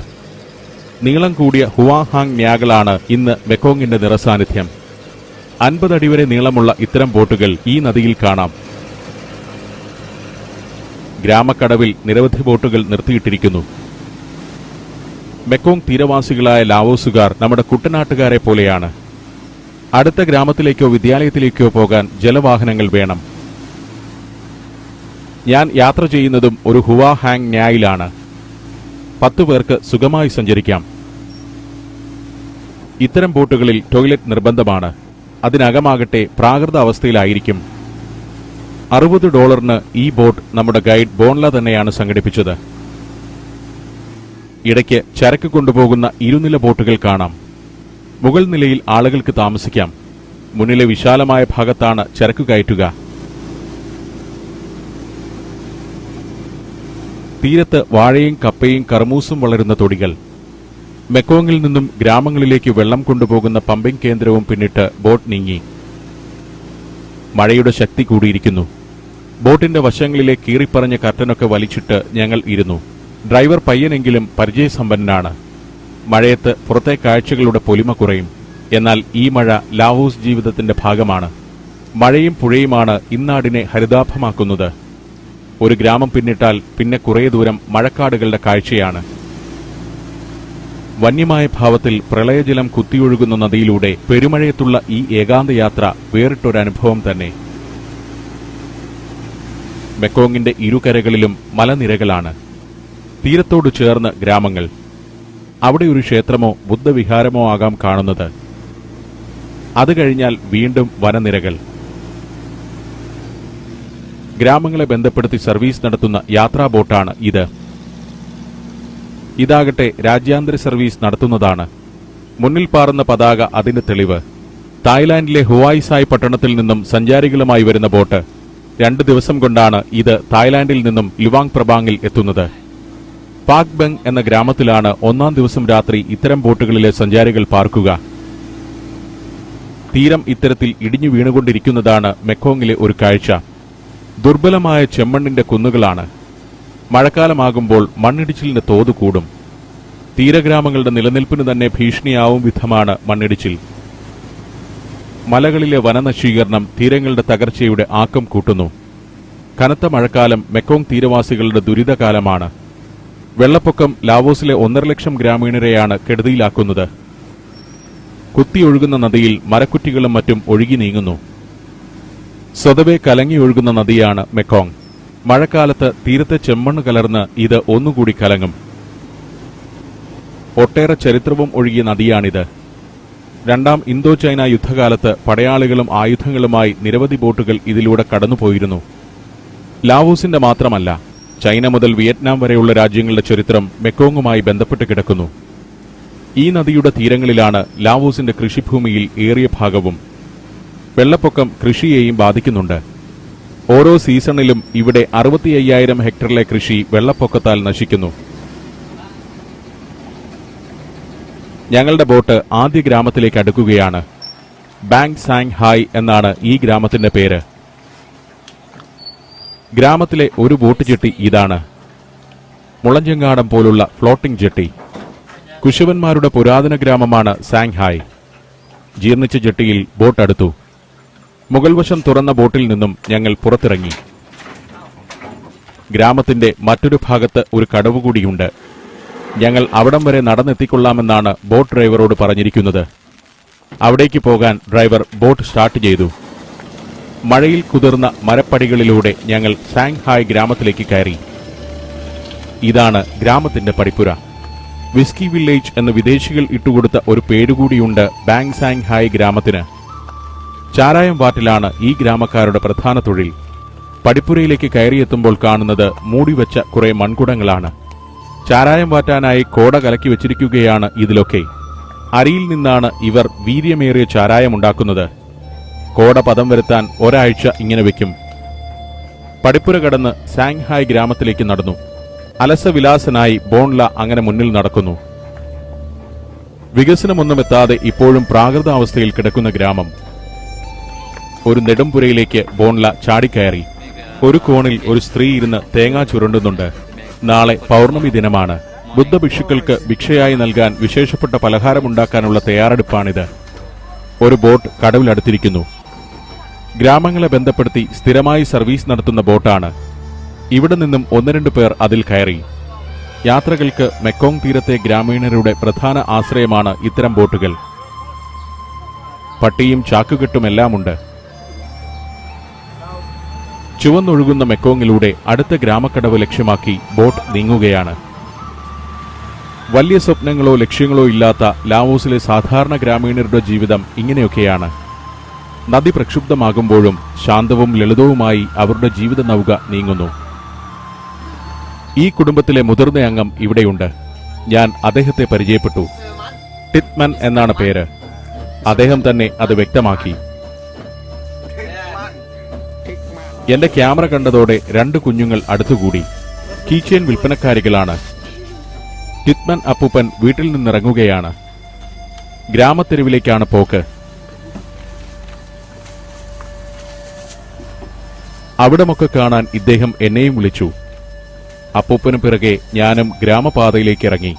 നീളം കൂടിയ ഹുവാ ഹാങ് ന്യാകളാണ് ഇന്ന് മെക്കോങ്ങിന്റെ നിറസാന്നിധ്യം. 50 അടി വരെ നീളമുള്ള ഇത്തരം ബോട്ടുകൾ ഈ നദിയിൽ കാണാം. ഗ്രാമക്കടവിൽ നിരവധി ബോട്ടുകൾ നിർത്തിയിട്ടിരിക്കുന്നു. മെക്കോങ് തീരവാസികളായ ലാവോസുകാർ നമ്മുടെ കുട്ടനാട്ടുകാരെ പോലെയാണ്. അടുത്ത ഗ്രാമത്തിലേക്കോ വിദ്യാലയത്തിലേക്കോ പോകാൻ ജലവാഹനങ്ങൾ വേണം. ഞാൻ യാത്ര ചെയ്യുന്നതും ഒരു ഹുവാ ഹാങ് ന്യായിലാണ്. 10 പേർക്ക് സുഖമായി സഞ്ചരിക്കാം. ഇത്തരം ബോട്ടുകളിൽ ടോയ്ലറ്റ് നിർബന്ധമാണ്. അതിനകമാകട്ടെ പ്രാകൃത അവസ്ഥയിലായിരിക്കും. $60 ഈ ബോട്ട് നമ്മുടെ ഗൈഡ് ബോൺല തന്നെയാണ് സംഘടിപ്പിച്ചത്. ഇടയ്ക്ക് ചരക്ക് കൊണ്ടുപോകുന്ന ഇരുനില ബോട്ടുകൾ കാണാം. മുകൾ നിലയിൽ ആളുകൾക്ക് താമസിക്കാം. മുന്നിലെ വിശാലമായ ഭാഗത്താണ് ചരക്ക് കയറ്റുക. തീരത്ത് വാഴയും കപ്പയും കർമൂസും വളരുന്ന തൊടികൾ. മെക്കോങ്ങിൽ നിന്നും ഗ്രാമങ്ങളിലേക്ക് വെള്ളം കൊണ്ടുപോകുന്ന പമ്പിംഗ് കേന്ദ്രവും പിന്നിട്ട് ബോട്ട് നീങ്ങി. മഴയുടെ ശക്തി കൂടിയിരിക്കുന്നു. ബോട്ടിന്റെ വശങ്ങളിലെ കീറിപ്പറഞ്ഞ കർട്ടനൊക്കെ വലിച്ചിട്ട് ഞങ്ങൾ ഇരുന്നു. ഡ്രൈവർ പയ്യനെങ്കിലും പരിചയസമ്പന്നനാണ്. മഴയത്ത് പുറത്തെ കാഴ്ചകളുടെ പൊലിമ കുറയും. എന്നാൽ ഈ മഴ ലാവോസ് ജീവിതത്തിന്റെ ഭാഗമാണ്. മഴയും പുഴയുമാണ് ഇന്നാടിനെ ഹരിതാഭമാക്കുന്നത്. ഒരു ഗ്രാമം പിന്നിട്ടാൽ പിന്നെ കുറേ ദൂരം മഴക്കാടുകളുടെ കാഴ്ചയാണ്. വന്യമായ ഭാവത്തിൽ പ്രളയജലം കുത്തിയൊഴുകുന്ന നദിയിലൂടെ പെരുമഴയത്തുള്ള ഈ ഏകാന്ത യാത്ര വേറിട്ടൊരനുഭവം തന്നെ. മെക്കോങ്ങിന്റെ ഇരുകരകളിലും മലനിരകളാണ്. തീരത്തോട് ചേർന്ന് ഗ്രാമങ്ങൾ. അവിടെ ഒരു ക്ഷേത്രമോ ബുദ്ധവിഹാരമോ ആകാം കാണുന്നത്. അത് കഴിഞ്ഞാൽ വീണ്ടും വനനിരകൾ. ഗ്രാമങ്ങളെ ബന്ധപ്പെടുത്തി സർവീസ് നടത്തുന്ന യാത്രാ ബോട്ടാണ് ഇത്. ഇതാകട്ടെ രാജ്യാന്തര സർവീസ് നടത്തുന്നതാണ്. മുന്നിൽ പാറുന്ന പതാക അതിന്റെ തെളിവ്. തായ്ലാന്റിലെ ഹുവായിസായ് പട്ടണത്തിൽ നിന്നും സഞ്ചാരികളുമായി വരുന്ന ബോട്ട്. 2 ദിവസം കൊണ്ടാണ് ഇത് തായ്ലാന്റിൽ നിന്നും ലുവാങ് പ്രബാങ്ങിൽ എത്തുന്നത്. പാക് ബംഗ് എന്ന ഗ്രാമത്തിലാണ് 1-ാം ദിവസം രാത്രി ഇത്തരം ബോട്ടുകളിലെ സഞ്ചാരികൾ പാർക്കുക. തീരം ഇത്തരത്തിൽ ഇടിഞ്ഞു വീണുകൊണ്ടിരിക്കുന്നതാണ് മെക്കോങ്ങിലെ ഒരു കാഴ്ച. ദുർബലമായ ചെമ്മണ്ണിന്റെ കുന്നുകളാണ്. മഴക്കാലമാകുമ്പോൾ മണ്ണിടിച്ചിലിന്റെ തോത് കൂടും. തീരഗ്രാമങ്ങളുടെ നിലനിൽപ്പിന് തന്നെ ഭീഷണിയാവും വിധമാണ് മണ്ണിടിച്ചിൽ. മലകളിലെ വനനശീകരണം തീരങ്ങളുടെ തകർച്ചയുടെ ആക്കം കൂട്ടുന്നു. കനത്ത മഴക്കാലം മെക്കോങ് തീരവാസികളുടെ ദുരിതകാലമാണ്. വെള്ളപ്പൊക്കം ലാവോസിലെ 1.5 ലക്ഷം ഗ്രാമീണരെയാണ് കെടുതിയിലാക്കുന്നത്. കുത്തിയൊഴുകുന്ന നദിയിൽ മരക്കുറ്റികളും മറ്റും ഒഴുകി നീങ്ങുന്നു. സ്വതവേ കലങ്ങിയൊഴുകുന്ന നദിയാണ് മെക്കോങ്. മഴക്കാലത്ത് തീരത്തെ ചെമ്മണ്ണ് കലർന്ന് ഇത് ഒന്നുകൂടി കലങ്ങും. ഒട്ടേറെ ചരിത്രവും ഒഴുകിയ നദിയാണിത്. 2-ാം ഇന്തോ ചൈന യുദ്ധകാലത്ത് പടയാളികളും ആയുധങ്ങളുമായി നിരവധി ബോട്ടുകൾ ഇതിലൂടെ കടന്നുപോയിരുന്നു. ലാവോസിന്റെ മാത്രമല്ല, ചൈന മുതൽ വിയറ്റ്നാം വരെയുള്ള രാജ്യങ്ങളുടെ ചരിത്രം മെക്കോങ്ങുമായി ബന്ധപ്പെട്ട് കിടക്കുന്നു. ഈ നദിയുടെ തീരങ്ങളിലാണ് ലാവോസിന്റെ കൃഷിഭൂമിയിൽ ഏറിയ ഭാഗവും. വെള്ളപ്പൊക്കം കൃഷിയെയും ബാധിക്കുന്നുണ്ട്. ഓരോ സീസണിലും ഇവിടെ 65,000 ഹെക്ടറിലെ കൃഷി വെള്ളപ്പൊക്കത്താൽ നശിക്കുന്നു. ഞങ്ങളുടെ ബോട്ട് ആദ്യ ഗ്രാമത്തിലേക്ക് അടുക്കുകയാണ്. ബാങ് സാങ് ഹായ് എന്നാണ് ഈ ഗ്രാമത്തിന്റെ പേര്. ഗ്രാമത്തിലെ ഒരു ബോട്ട് ജെട്ടി ഇതാണ്. മുളഞ്ചെങ്ങാടം പോലുള്ള ഫ്ലോട്ടിംഗ് ജെട്ടി. കുശവന്മാരുടെ പുരാതന ഗ്രാമമാണ് സാങ്ഹായ്. ജീർണിച്ച ജെട്ടിയിൽ ബോട്ട് അടുത്തു. മുകൾ വശം തുറന്ന ബോട്ടിൽ നിന്നും ഞങ്ങൾ പുറത്തിറങ്ങി. ഗ്രാമത്തിന്റെ മറ്റൊരു ഭാഗത്ത് ഒരു കടവുകൂടിയുണ്ട്. ഞങ്ങൾ അവിടം വരെ നടന്നെത്തിക്കൊള്ളാമെന്നാണ് ബോട്ട് ഡ്രൈവറോട് പറഞ്ഞിരിക്കുന്നത്. അവിടേക്ക് പോകാൻ ഡ്രൈവർ ബോട്ട് സ്റ്റാർട്ട് ചെയ്തു. മഴയിൽ കുതിർന്ന മരപ്പടികളിലൂടെ ഞങ്ങൾ സാങ്ഹായ് ഗ്രാമത്തിലേക്ക് കയറി. ഇതാണ് ഗ്രാമത്തിന്റെ പടിപ്പുര. വിസ്കി വില്ലേജ് എന്ന് വിദേശികൾ ഇട്ടുകൊടുത്ത ഒരു പേരുകൂടിയുണ്ട് ബാങ് സാങ്ഹായ് ഗ്രാമത്തിന്. ചാരായം വാറ്റിലാണ് ഈ ഗ്രാമക്കാരുടെ പ്രധാന തൊഴിൽ. പടിപ്പുരയിലേക്ക് കയറിയെത്തുമ്പോൾ കാണുന്നത് മൂടിവെച്ച കുറെ മൺകുടങ്ങളാണ്. ചാരായം വാറ്റാനായി കോട കലക്കി വെച്ചിരിക്കുകയാണ് ഇതിലൊക്കെ. അരിയിൽ നിന്നാണ് ഇവർ വീര്യമേറിയ ചാരായമുണ്ടാക്കുന്നത്. കോട പദം വരുത്താൻ ഒരാഴ്ച ഇങ്ങനെ വെക്കും. പടിപ്പുര കടന്ന് സാങ്ഹായ് ഗ്രാമത്തിലേക്ക് നടന്നു. അലസവിലാസനായി ബോൺല അങ്ങനെ മുന്നിൽ നടക്കുന്നു. വികസനമൊന്നുമെത്താതെ ഇപ്പോഴും പ്രാകൃതാവസ്ഥയിൽ കിടക്കുന്ന ഗ്രാമം. ഒരു നെടുംപുരയിലേക്ക് ബോൺല ചാടിക്കയറി. ഒരു കോണിൽ ഒരു സ്ത്രീ ഇരുന്ന് തേങ്ങ ചുരണ്ടുന്നുണ്ട്. നാളെ പൗർണമി ദിനമാണ്. ബുദ്ധഭിക്ഷുക്കൾക്ക് ഭിക്ഷയായി നൽകാൻ വിശേഷപ്പെട്ട പലഹാരമുണ്ടാക്കാനുള്ള തയ്യാറെടുപ്പാണിത്. ഒരു ബോട്ട് കടവിലടുത്തിരിക്കുന്നു. ഗ്രാമങ്ങളെ ബന്ധപ്പെടുത്തി സ്ഥിരമായി സർവീസ് നടത്തുന്ന ബോട്ടാണ്. ഇവിടെ നിന്നും 1-2 പേർ അതിൽ കയറി. യാത്രകൾക്ക് മെക്കോങ് തീരത്തെ ഗ്രാമീണരുടെ പ്രധാന ആശ്രയമാണ് ഇത്തരം ബോട്ടുകൾ. പട്ടിയും ചാക്കുകെട്ടുമെല്ലാമുണ്ട്. ചുവന്നൊഴുകുന്ന മെക്കോങ്ങിലൂടെ അടുത്ത ഗ്രാമക്കടവ് ലക്ഷ്യമാക്കി ബോട്ട് നീങ്ങുകയാണ്. വലിയ സ്വപ്നങ്ങളോ ലക്ഷ്യങ്ങളോ ഇല്ലാത്ത ലാവോസിലെ സാധാരണ ഗ്രാമീണരുടെ ജീവിതം ഇങ്ങനെയൊക്കെയാണ്. നദി പ്രക്ഷുബ്ധമാകുമ്പോഴും ശാന്തവും ലളിതവുമായി അവരുടെ ജീവിത നൗക നീങ്ങുന്നു. ഈ കുടുംബത്തിലെ മുതിർന്ന അംഗം ഇവിടെയുണ്ട്. ഞാൻ അദ്ദേഹത്തെ പരിചയപ്പെട്ടു. ടിറ്റ്മൻ എന്നാണ് പേര്. അദ്ദേഹം തന്നെ അത് വ്യക്തമാക്കി. എന്റെ ക്യാമറ കണ്ടതോടെ 2 കുഞ്ഞുങ്ങൾ അടുത്തുകൂടി. കീച്ചെയിൻ വിൽപ്പനക്കാരികളാണ്. ടിറ്റ്മൻ അപ്പൂപ്പൻ വീട്ടിൽ നിന്നിറങ്ങുകയാണ്. ഗ്രാമത്തെരുവിലേക്കാണ് പോക്ക്. അവിടമൊക്കെ കാണാൻ ഇദ്ദേഹം എന്നെയും വിളിച്ചു. അപ്പൂപ്പനു പിറകെ ഞാനും ഗ്രാമപാതയിലേക്ക് ഇറങ്ങി.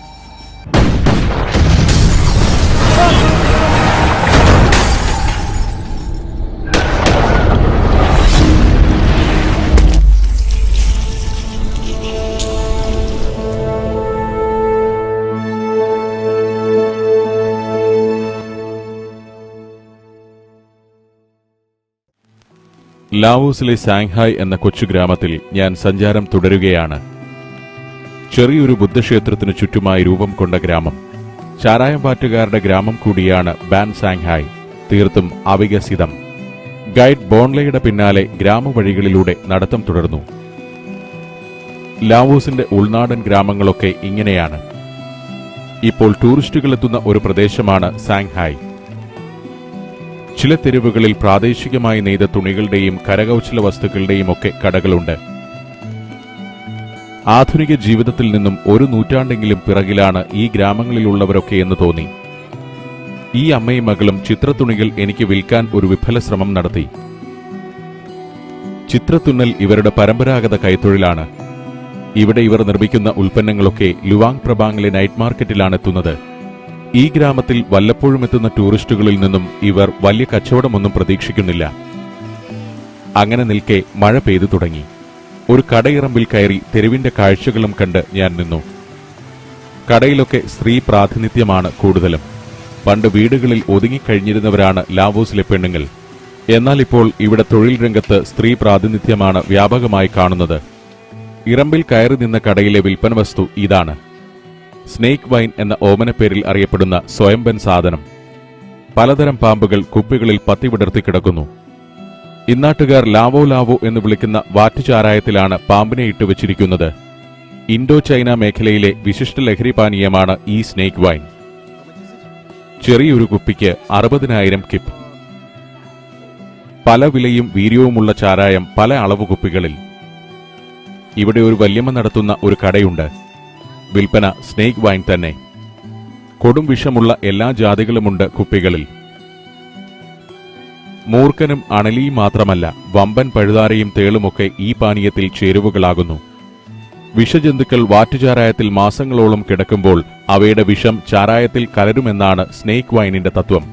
ലാവോസിലെ സാങ്ഹായ് എന്ന കൊച്ചു ഗ്രാമത്തിൽ ഞാൻ സഞ്ചാരം തുടരുകയാണ്. ചെറിയൊരു ബുദ്ധക്ഷേത്രത്തിനു ചുറ്റുമായി രൂപം കൊണ്ട ഗ്രാമം. ചാരായം പാറ്റുകാരുടെ ഗ്രാമം കൂടിയാണ് ബാൻ സാങ്ഹായ്. തീർത്തും അവികസിതം. ഗൈഡ് ബോൺലയുടെ പിന്നാലെ ഗ്രാമവഴികളിലൂടെ നടത്തം തുടർന്നു. ലാവോസിന്റെ ഉൾനാടൻ ഗ്രാമങ്ങളൊക്കെ ഇങ്ങനെയാണ്. ഇപ്പോൾ ടൂറിസ്റ്റുകളെത്തുന്ന ഒരു പ്രദേശമാണ് സാങ്ഹായ്. ചില തെരുവുകളിൽ പ്രാദേശികമായി നെയ്ത തുണികളുടെയും കരകൗശല വസ്തുക്കളുടെയും ഒക്കെ കടകളുണ്ട്. ആധുനിക ജീവിതത്തിൽ നിന്നും 1 നൂറ്റാണ്ടെങ്കിലും പിറകിലാണ് ഈ ഗ്രാമങ്ങളിലുള്ളവരൊക്കെ എന്ന് തോന്നി. ഈ അമ്മയും മകളും ചിത്രത്തുണികൾ എനിക്ക് വിൽക്കാൻ ഒരു വിഫല ശ്രമം നടത്തി. ചിത്രത്തുന്നൽ ഇവരുടെ പരമ്പരാഗത കൈത്തൊഴിലാണ്. ഇവിടെ ഇവർ നിർമ്മിക്കുന്ന ഉൽപ്പന്നങ്ങളൊക്കെ ലുവാങ് പ്രബാങ്ങിലെ നൈറ്റ് മാർക്കറ്റിലാണ് എത്തുന്നത്. ഈ ഗ്രാമത്തിൽ വല്ലപ്പോഴും എത്തുന്ന ടൂറിസ്റ്റുകളിൽ നിന്നും ഇവർ വലിയ കച്ചവടമൊന്നും പ്രതീക്ഷിക്കുന്നില്ല. അങ്ങനെ നിൽക്കെ മഴ പെയ്തു തുടങ്ങി. ഒരു കടയിറമ്പിൽ കയറി തെരുവിന്റെ കാഴ്ചകളും കണ്ട് ഞാൻ നിന്നു. കടയിലൊക്കെ സ്ത്രീ പ്രാതിനിധ്യമാണ് കൂടുതലും. പണ്ട് വീടുകളിൽ ഒതുങ്ങിക്കഴിഞ്ഞിരുന്നവരാണ് ലാവോസിലെ പെണ്ണുങ്ങൾ. എന്നാൽ ഇപ്പോൾ ഇവിടെ തൊഴിൽ രംഗത്ത് സ്ത്രീ പ്രാതിനിധ്യമാണ് വ്യാപകമായി കാണുന്നത്. ഇറമ്പിൽ കയറി നിന്ന കടയിലെ വിൽപ്പന വസ്തു ഇതാണ്. സ്നേക്ക് വൈൻ എന്ന ഓമനപ്പേരിൽ അറിയപ്പെടുന്ന സ്വയംബൻ സാധനം. പലതരം പാമ്പുകൾ കുപ്പികളിൽ പത്തിവിടർത്തി കിടക്കുന്നു. ഇന്നാട്ടുകാർ ലാവോ ലാവോ എന്ന് വിളിക്കുന്ന വാറ്റുചാരായത്തിലാണ് പാമ്പിനെ ഇട്ടുവച്ചിരിക്കുന്നത്. ഇൻഡോ ചൈന മേഖലയിലെ വിശിഷ്ട ലഹരി പാനീയമാണ് ഈ സ്നേക്ക് വൈൻ. ചെറിയൊരു കുപ്പിക്ക് 60,000 കിപ്പ്. പല വിലയും വീര്യവുമുള്ള ചാരായം പല അളവ് കുപ്പികളിൽ. ഇവിടെ ഒരു വല്യമ്മ നടത്തുന്ന ഒരു കടയുണ്ട്. വിൽപ്പന സ്നേക്ക് വൈൻ തന്നെ. കൊടും വിഷമുള്ള എല്ലാ ജാതികളുമുണ്ട് കുപ്പികളിൽ. മൂർഖനും അണലിയും മാത്രമല്ല, വമ്പൻ പഴുതാരയും തേളുമൊക്കെ ഈ പാനീയത്തിൽ ചേരുവകളാകുന്നു. വിഷജന്തുക്കൾ വാറ്റുചാരായത്തിൽ മാസങ്ങളോളം കിടക്കുമ്പോൾ അവയുടെ വിഷം ചാരായത്തിൽ കലരുമെന്നാണ് സ്നേക്ക് വൈനിന്റെ തത്വം.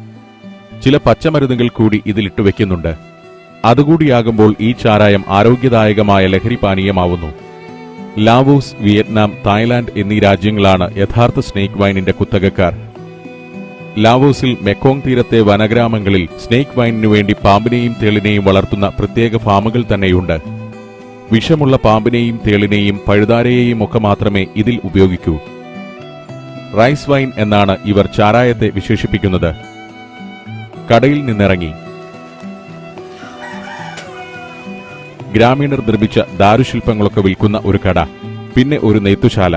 ചില പച്ചമരുന്നുകൾ കൂടി ഇതിലിട്ടു വെക്കുന്നുണ്ട്. അതുകൂടിയാകുമ്പോൾ ഈ ചാരായം ആരോഗ്യദായകമായ ലഹരി പാനീയമാവുന്നു. ലാവോസ്, വിയറ്റ്നാം, തായ്ലാന്റ് എന്നീ രാജ്യങ്ങളാണ് യഥാർത്ഥ സ്നേക്ക് വൈനിന്റെ കുത്തകക്കാർ. ലാവോസിൽ മെക്കോങ് തീരത്തെ വനഗ്രാമങ്ങളിൽ സ്നേക്ക് വൈനിനു വേണ്ടി പാമ്പിനെയും തേളിനെയും വളർത്തുന്ന പ്രത്യേക ഫാമുകൾ തന്നെയുണ്ട്. വിഷമുള്ള പാമ്പിനെയും തേളിനെയും പഴുതാരയെയും ഒക്കെ മാത്രമേ ഇതിൽ ഉപയോഗിക്കൂ. റൈസ് വൈൻ എന്നാണ് ഇവർ ചാരായത്തെ വിശേഷിപ്പിക്കുന്നത്. കടയിൽ നിന്നിറങ്ങി. ഗ്രാമീണർ നിർമ്മിച്ച ദാരുശില്പങ്ങളൊക്കെ വിൽക്കുന്ന ഒരു കട, പിന്നെ ഒരു നെയ്ത്തുശാല.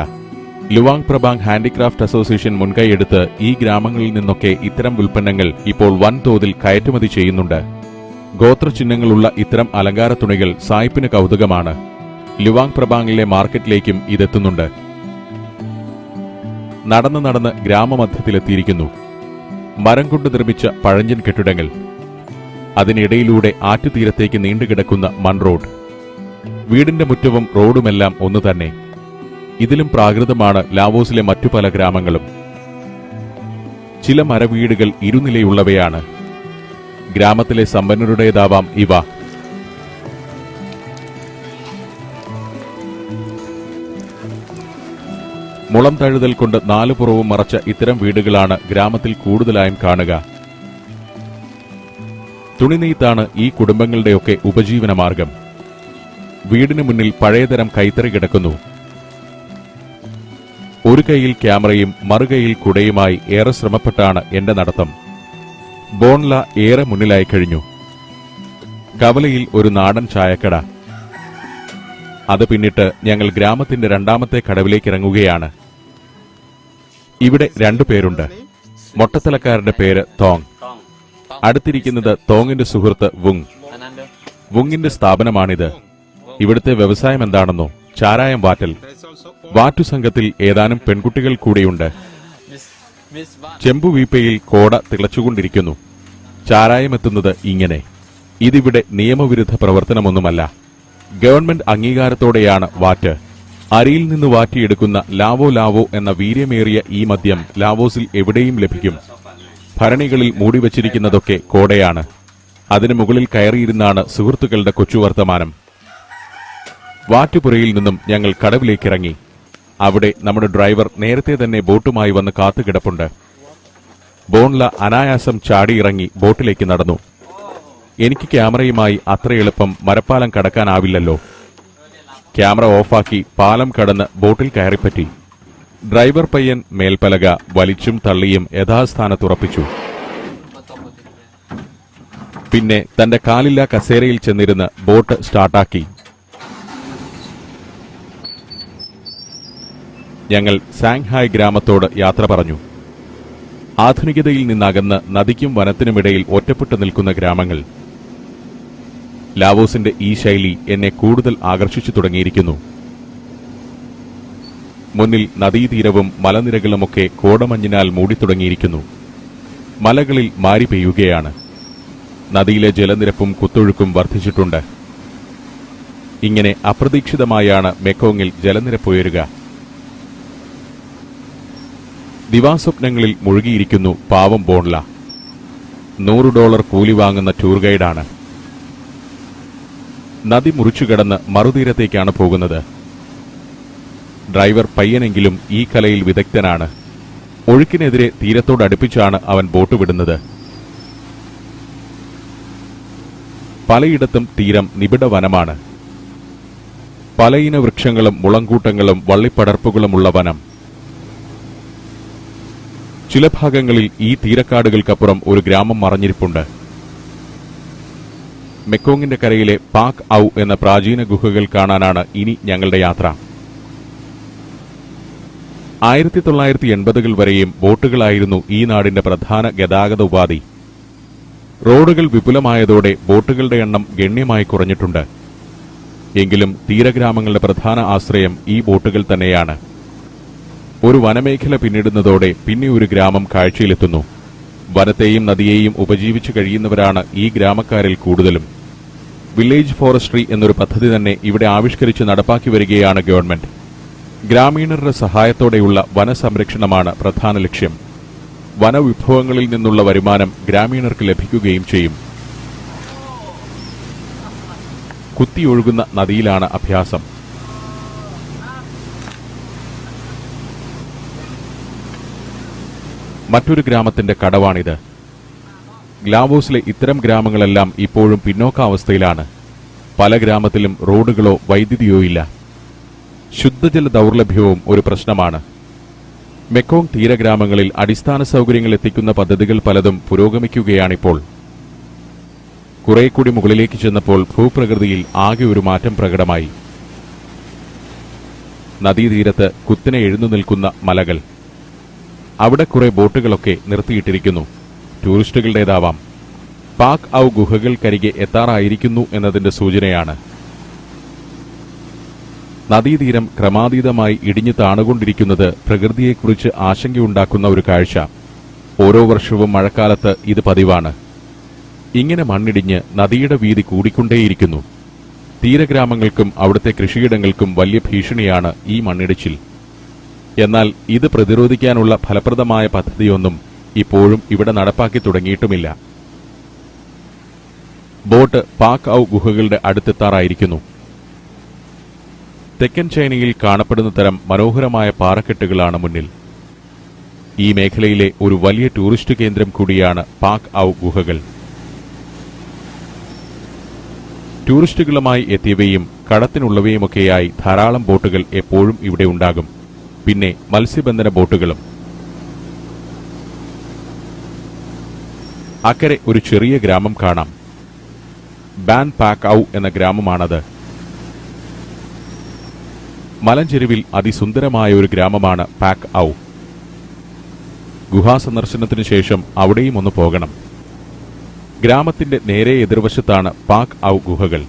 ലുവാങ് പ്രബാങ് ഹാൻഡിക്രാഫ്റ്റ് അസോസിയേഷൻ മുൻകൈയെടുത്ത് ഈ ഗ്രാമങ്ങളിൽ നിന്നൊക്കെ ഇത്തരം ഉൽപ്പന്നങ്ങൾ ഇപ്പോൾ വൻതോതിൽ കയറ്റുമതി ചെയ്യുന്നുണ്ട്. ഗോത്രചിഹ്നങ്ങളുള്ള ഇത്തരം അലങ്കാര തുണികൾ സായിപ്പിന് കൗതുകമാണ്. ലുവാങ് പ്രബാങ്ങിലെ മാർക്കറ്റിലേക്കും ഇതെത്തുന്നുണ്ട്. നടന്ന് ഗ്രാമമധ്യത്തിലെത്തിയിരിക്കുന്നു. മരം കൊണ്ട് നിർമ്മിച്ച പഴഞ്ചൻ കെട്ടിടങ്ങൾ. അതിനിടയിലൂടെ ആറ്റുതീരത്തേക്ക് നീണ്ടുകിടക്കുന്ന മൺറോഡ്. വീടിന്റെ മുറ്റവും റോഡുമെല്ലാം ഒന്നു തന്നെ. ഇതിലും പ്രാകൃതമാണ് ലാവോസിലെ മറ്റു പല ഗ്രാമങ്ങളും. ചില മരവീടുകൾ ഇരുനിലയുള്ളവയാണ്. ഗ്രാമത്തിലെ സമ്പന്നരുടേതാവാം ഇവ. മുളം തഴുതൽ കൊണ്ട് 4 പുറവും മറച്ച ഇത്തരം വീടുകളാണ് ഗ്രാമത്തിൽ കൂടുതലായും കാണുക. തുണിനെയ്ത്താണ് ഈ കുടുംബങ്ങളുടെയൊക്കെ ഉപജീവനമാർഗം. വീടിനു മുന്നിൽ പഴയതരം കൈത്തറി കിടക്കുന്നു. ഒരു കൈയിൽ ക്യാമറയും മറുകൈയിൽ കുടയുമായി ഏറെ ശ്രമപ്പെട്ടാണ് എന്റെ നടത്തം. ബോൺല ഏറെ മുന്നിലായി കഴിഞ്ഞു. കവലയിൽ ഒരു നാടൻ ചായക്കട. അത് പിന്നിട്ട് ഞങ്ങൾ ഗ്രാമത്തിന്റെ രണ്ടാമത്തെ കടവിലേക്ക് ഇറങ്ങുകയാണ്. ഇവിടെ രണ്ടുപേരുണ്ട്. മൊട്ടത്തലക്കാരന്റെ പേര് തോങ്. അടുത്തിരിക്കുന്നത് തോങ്ങിന്റെ സുഹൃത്ത് വുങ്. വുങ്ങിന്റെ സ്ഥാപനമാണിത്. ഇവിടുത്തെ വ്യവസായം എന്താണെന്നോ? ചാരായം വാറ്റൽ. വാറ്റു സംഘത്തിൽ ഏതാനും പെൺകുട്ടികൾ കൂടിയുണ്ട്. ചെമ്പുവീപ്പയിൽ കോട തിളച്ചുകൊണ്ടിരിക്കുന്നു. ചാരായമെത്തുന്നത് ഇങ്ങനെ. ഇതിവിടെ നിയമവിരുദ്ധ പ്രവർത്തനമൊന്നുമല്ല. ഗവൺമെന്റ് അംഗീകാരത്തോടെയാണ് വാറ്റ്. അരിയിൽ നിന്ന് വാറ്റിയെടുക്കുന്ന ലാവോ ലാവോ എന്ന വീര്യമേറിയ ഈ മദ്യം ലാവോസിൽ എവിടെയും ലഭിക്കും. ഭരണികളിൽ മൂടിവച്ചിരിക്കുന്നതൊക്കെ കോടയാണ്. അതിനു മുകളിൽ കയറിയിരുന്നാണ് സുഹൃത്തുക്കളുടെ കൊച്ചുവർത്തമാനം. വാറ്റുപുരയിൽ നിന്നും ഞങ്ങൾ കടവിലേക്കിറങ്ങി. അവിടെ നമ്മുടെ ഡ്രൈവർ നേരത്തെ തന്നെ ബോട്ടുമായി വന്ന് കാത്തുകിടപ്പുണ്ട്. ബോൺല അനായാസം ചാടിയിറങ്ങി ബോട്ടിലേക്ക് നടന്നു. എനിക്ക് ക്യാമറയുമായി അത്ര എളുപ്പം മരപ്പാലം കടക്കാനാവില്ലല്ലോ. ക്യാമറ ഓഫാക്കി പാലം കടന്ന് ബോട്ടിൽ കയറിപ്പറ്റി. ഡ്രൈവർ പയ്യൻ മേൽപ്പലക വലിച്ചും തള്ളിയും യഥാസ്ഥാനത്തുറപ്പിച്ചു. പിന്നെ തന്റെ കാലില്ലാ കസേരയിൽ ചെന്നിരുന്ന് ബോട്ട് സ്റ്റാർട്ടാക്കി. ഞങ്ങൾ സാങ്ഹായ് ഗ്രാമത്തോട് യാത്ര പറഞ്ഞു. ആധുനികതയിൽ നിന്നകന്ന് നദിക്കും വനത്തിനുമിടയിൽ ഒറ്റപ്പെട്ടു നിൽക്കുന്ന ഗ്രാമങ്ങൾ. ലാവോസിന്റെ ഈ ശൈലി എന്നെ കൂടുതൽ ആകർഷിച്ചു തുടങ്ങിയിരിക്കുന്നു. മുന്നിൽ നദീതീരവും മലനിരകളുമൊക്കെ കോടമഞ്ഞിനാൽ മൂടിത്തുടങ്ങിയിരിക്കുന്നു. മലകളിൽ മാരി പെയ്യുകയാണ്. നദിയിലെ ജലനിരപ്പും കുത്തൊഴുക്കും വർദ്ധിച്ചിട്ടുണ്ട്. ഇങ്ങനെ അപ്രതീക്ഷിതമായാണ് മെക്കോങ്ങിൽ ജലനിരപ്പുയരുക. ദിവാസ്വപ്നങ്ങളിൽ മുഴുകിയിരിക്കുന്നു പാവം ബോൺല. $100 കൂലി വാങ്ങുന്ന ടൂർ ഗൈഡാണ്. നദി മുറിച്ചുകടന്ന് മറുതീരത്തേക്കാണ് പോകുന്നത്. ഡ്രൈവർ പയ്യനെങ്കിലും ഈ കലയിൽ വിദഗ്ധനാണ്. ഒഴുക്കിനെതിരെ തീരത്തോടടുപ്പിച്ചാണ് അവൻ ബോട്ട് വിടുന്നത്. പലയിടത്തും തീരം നിബിഡ വനമാണ്. പലയിന വൃക്ഷങ്ങളും മുളങ്കൂട്ടങ്ങളും വള്ളിപ്പടർപ്പുകളുമുള്ള വനം. ചില ഭാഗങ്ങളിൽ ഈ തീരക്കാടുകൾക്കപ്പുറം ഒരു ഗ്രാമം മറഞ്ഞിരിപ്പുണ്ട്. മെക്കോങ്ങിന്റെ കരയിലെ പാക് ഔ എന്ന പ്രാചീന ഗുഹകൾ കാണാനാണ് ഇനി ഞങ്ങളുടെ യാത്ര. 1980-കൾ വരെയും ബോട്ടുകളായിരുന്നു ഈ നാടിന്റെ പ്രധാന ഗതാഗത ഉപാധി. റോഡുകൾ വിപുലമായതോടെ ബോട്ടുകളുടെ എണ്ണം ഗണ്യമായി കുറഞ്ഞിട്ടുണ്ട്. എങ്കിലും തീരഗ്രാമങ്ങളുടെ പ്രധാന ആശ്രയം ഈ ബോട്ടുകൾ തന്നെയാണ്. ഒരു വനമേഖല പിന്നിടുന്നതോടെ പിന്നെ ഒരു ഗ്രാമം കാഴ്ചയിലെത്തുന്നു. വനത്തെയും നദിയെയും ഉപജീവിച്ചു കഴിയുന്നവരാണ് ഈ ഗ്രാമക്കാരിൽ കൂടുതലും. വില്ലേജ് ഫോറസ്ട്രി എന്നൊരു പദ്ധതി തന്നെ ഇവിടെ ആവിഷ്കരിച്ച് നടപ്പാക്കി വരികയാണ് ഗവൺമെന്റ്. ഗ്രാമീണരുടെ സഹായത്തോടെയുള്ള വനസംരക്ഷണമാണ് പ്രധാന ലക്ഷ്യം. വനവിഭവങ്ങളിൽ നിന്നുള്ള വരുമാനം ഗ്രാമീണർക്ക് ലഭിക്കുകയും ചെയ്യും. കുത്തിയൊഴുകുന്ന നദിയിലാണ് അഭ്യാസം. മറ്റൊരു ഗ്രാമത്തിന്റെ കടവാണിത്. ലാവോസിലെ ഇത്തരം ഗ്രാമങ്ങളെല്ലാം ഇപ്പോഴും പിന്നോക്കാവസ്ഥയിലാണ്. പല ഗ്രാമത്തിലും റോഡുകളോ വൈദ്യുതിയോ ഇല്ല. ശുദ്ധജല ദൗർലഭ്യവും ഒരു പ്രശ്നമാണ്. മെക്കോങ് തീരഗ്രാമങ്ങളിൽ അടിസ്ഥാന സൗകര്യങ്ങൾ എത്തിക്കുന്ന പദ്ധതികൾ പലതും പുരോഗമിക്കുകയാണിപ്പോൾ. കുറേക്കൂടി മുകളിലേക്ക് ചെന്നപ്പോൾ ഭൂപ്രകൃതിയിൽ ആകെ ഒരു മാറ്റം പ്രകടമായി. നദീതീരത്ത് കുത്തിനെ എഴുന്നു നിൽക്കുന്ന മലകൾ. അവിടെ കുറെ ബോട്ടുകളൊക്കെ നിർത്തിയിട്ടിരിക്കുന്നു. ടൂറിസ്റ്റുകളുടേതാവാം. പാക് ഔ ഗുഹകൾക്കരികെ എത്താറായിരിക്കുന്നു എന്നതിന്റെ സൂചനയാണ്. നദീതീരം ക്രമാതീതമായി ഇടിഞ്ഞു താണുകൊണ്ടിരിക്കുന്നത് പ്രകൃതിയെക്കുറിച്ച് ആശങ്കയുണ്ടാക്കുന്ന ഒരു കാഴ്ച. ഓരോ വർഷവും മഴക്കാലത്ത് ഇത് പതിവാണ്. ഇങ്ങനെ മണ്ണിടിഞ്ഞ് നദിയുടെ വീതി കൂടിക്കൊണ്ടേയിരിക്കുന്നു. തീരഗ്രാമങ്ങൾക്കും അവിടുത്തെ കൃഷിയിടങ്ങൾക്കും വലിയ ഭീഷണിയാണ് ഈ മണ്ണിടിച്ചിൽ. എന്നാൽ ഇത് പ്രതിരോധിക്കാനുള്ള ഫലപ്രദമായ പദ്ധതിയൊന്നും ഇപ്പോഴും ഇവിടെ നടപ്പാക്കി തുടങ്ങിയിട്ടുമില്ല. ബോട്ട് പാക് ഔ ഗുഹകളുടെ അടുത്തെത്താറായിരിക്കുന്നു. തെക്കൻ ചൈനയിൽ കാണപ്പെടുന്ന തരം മനോഹരമായ പാറക്കെട്ടുകളാണ് മുന്നിൽ. ഈ മേഖലയിലെ ഒരു വലിയ ടൂറിസ്റ്റ് കേന്ദ്രം കൂടിയാണ് പാക് ഔ ഗുഹകൾ. ടൂറിസ്റ്റുകളുമായി എത്തിയവയും കടത്തിനുള്ളവയുമൊക്കെയായി ധാരാളം ബോട്ടുകൾ എപ്പോഴും ഇവിടെ ഉണ്ടാകും. പിന്നെ മത്സ്യബന്ധന ബോട്ടുകളും. അക്കരെ ഒരു ചെറിയ ഗ്രാമം കാണാം. ബാൻ പാക് ഔ എന്ന ഗ്രാമമാണത്. മലഞ്ചെരുവിൽ അതിസുന്ദരമായ ഒരു ഗ്രാമമാണ് പാക് ഔ. ഗുഹാസന്ദർശനത്തിനു ശേഷം അവിടെയും ഒന്ന് പോകണം. ഗ്രാമത്തിന്റെ നേരെ എതിർവശത്താണ് പാക് ഔ ഗുഹകൾ.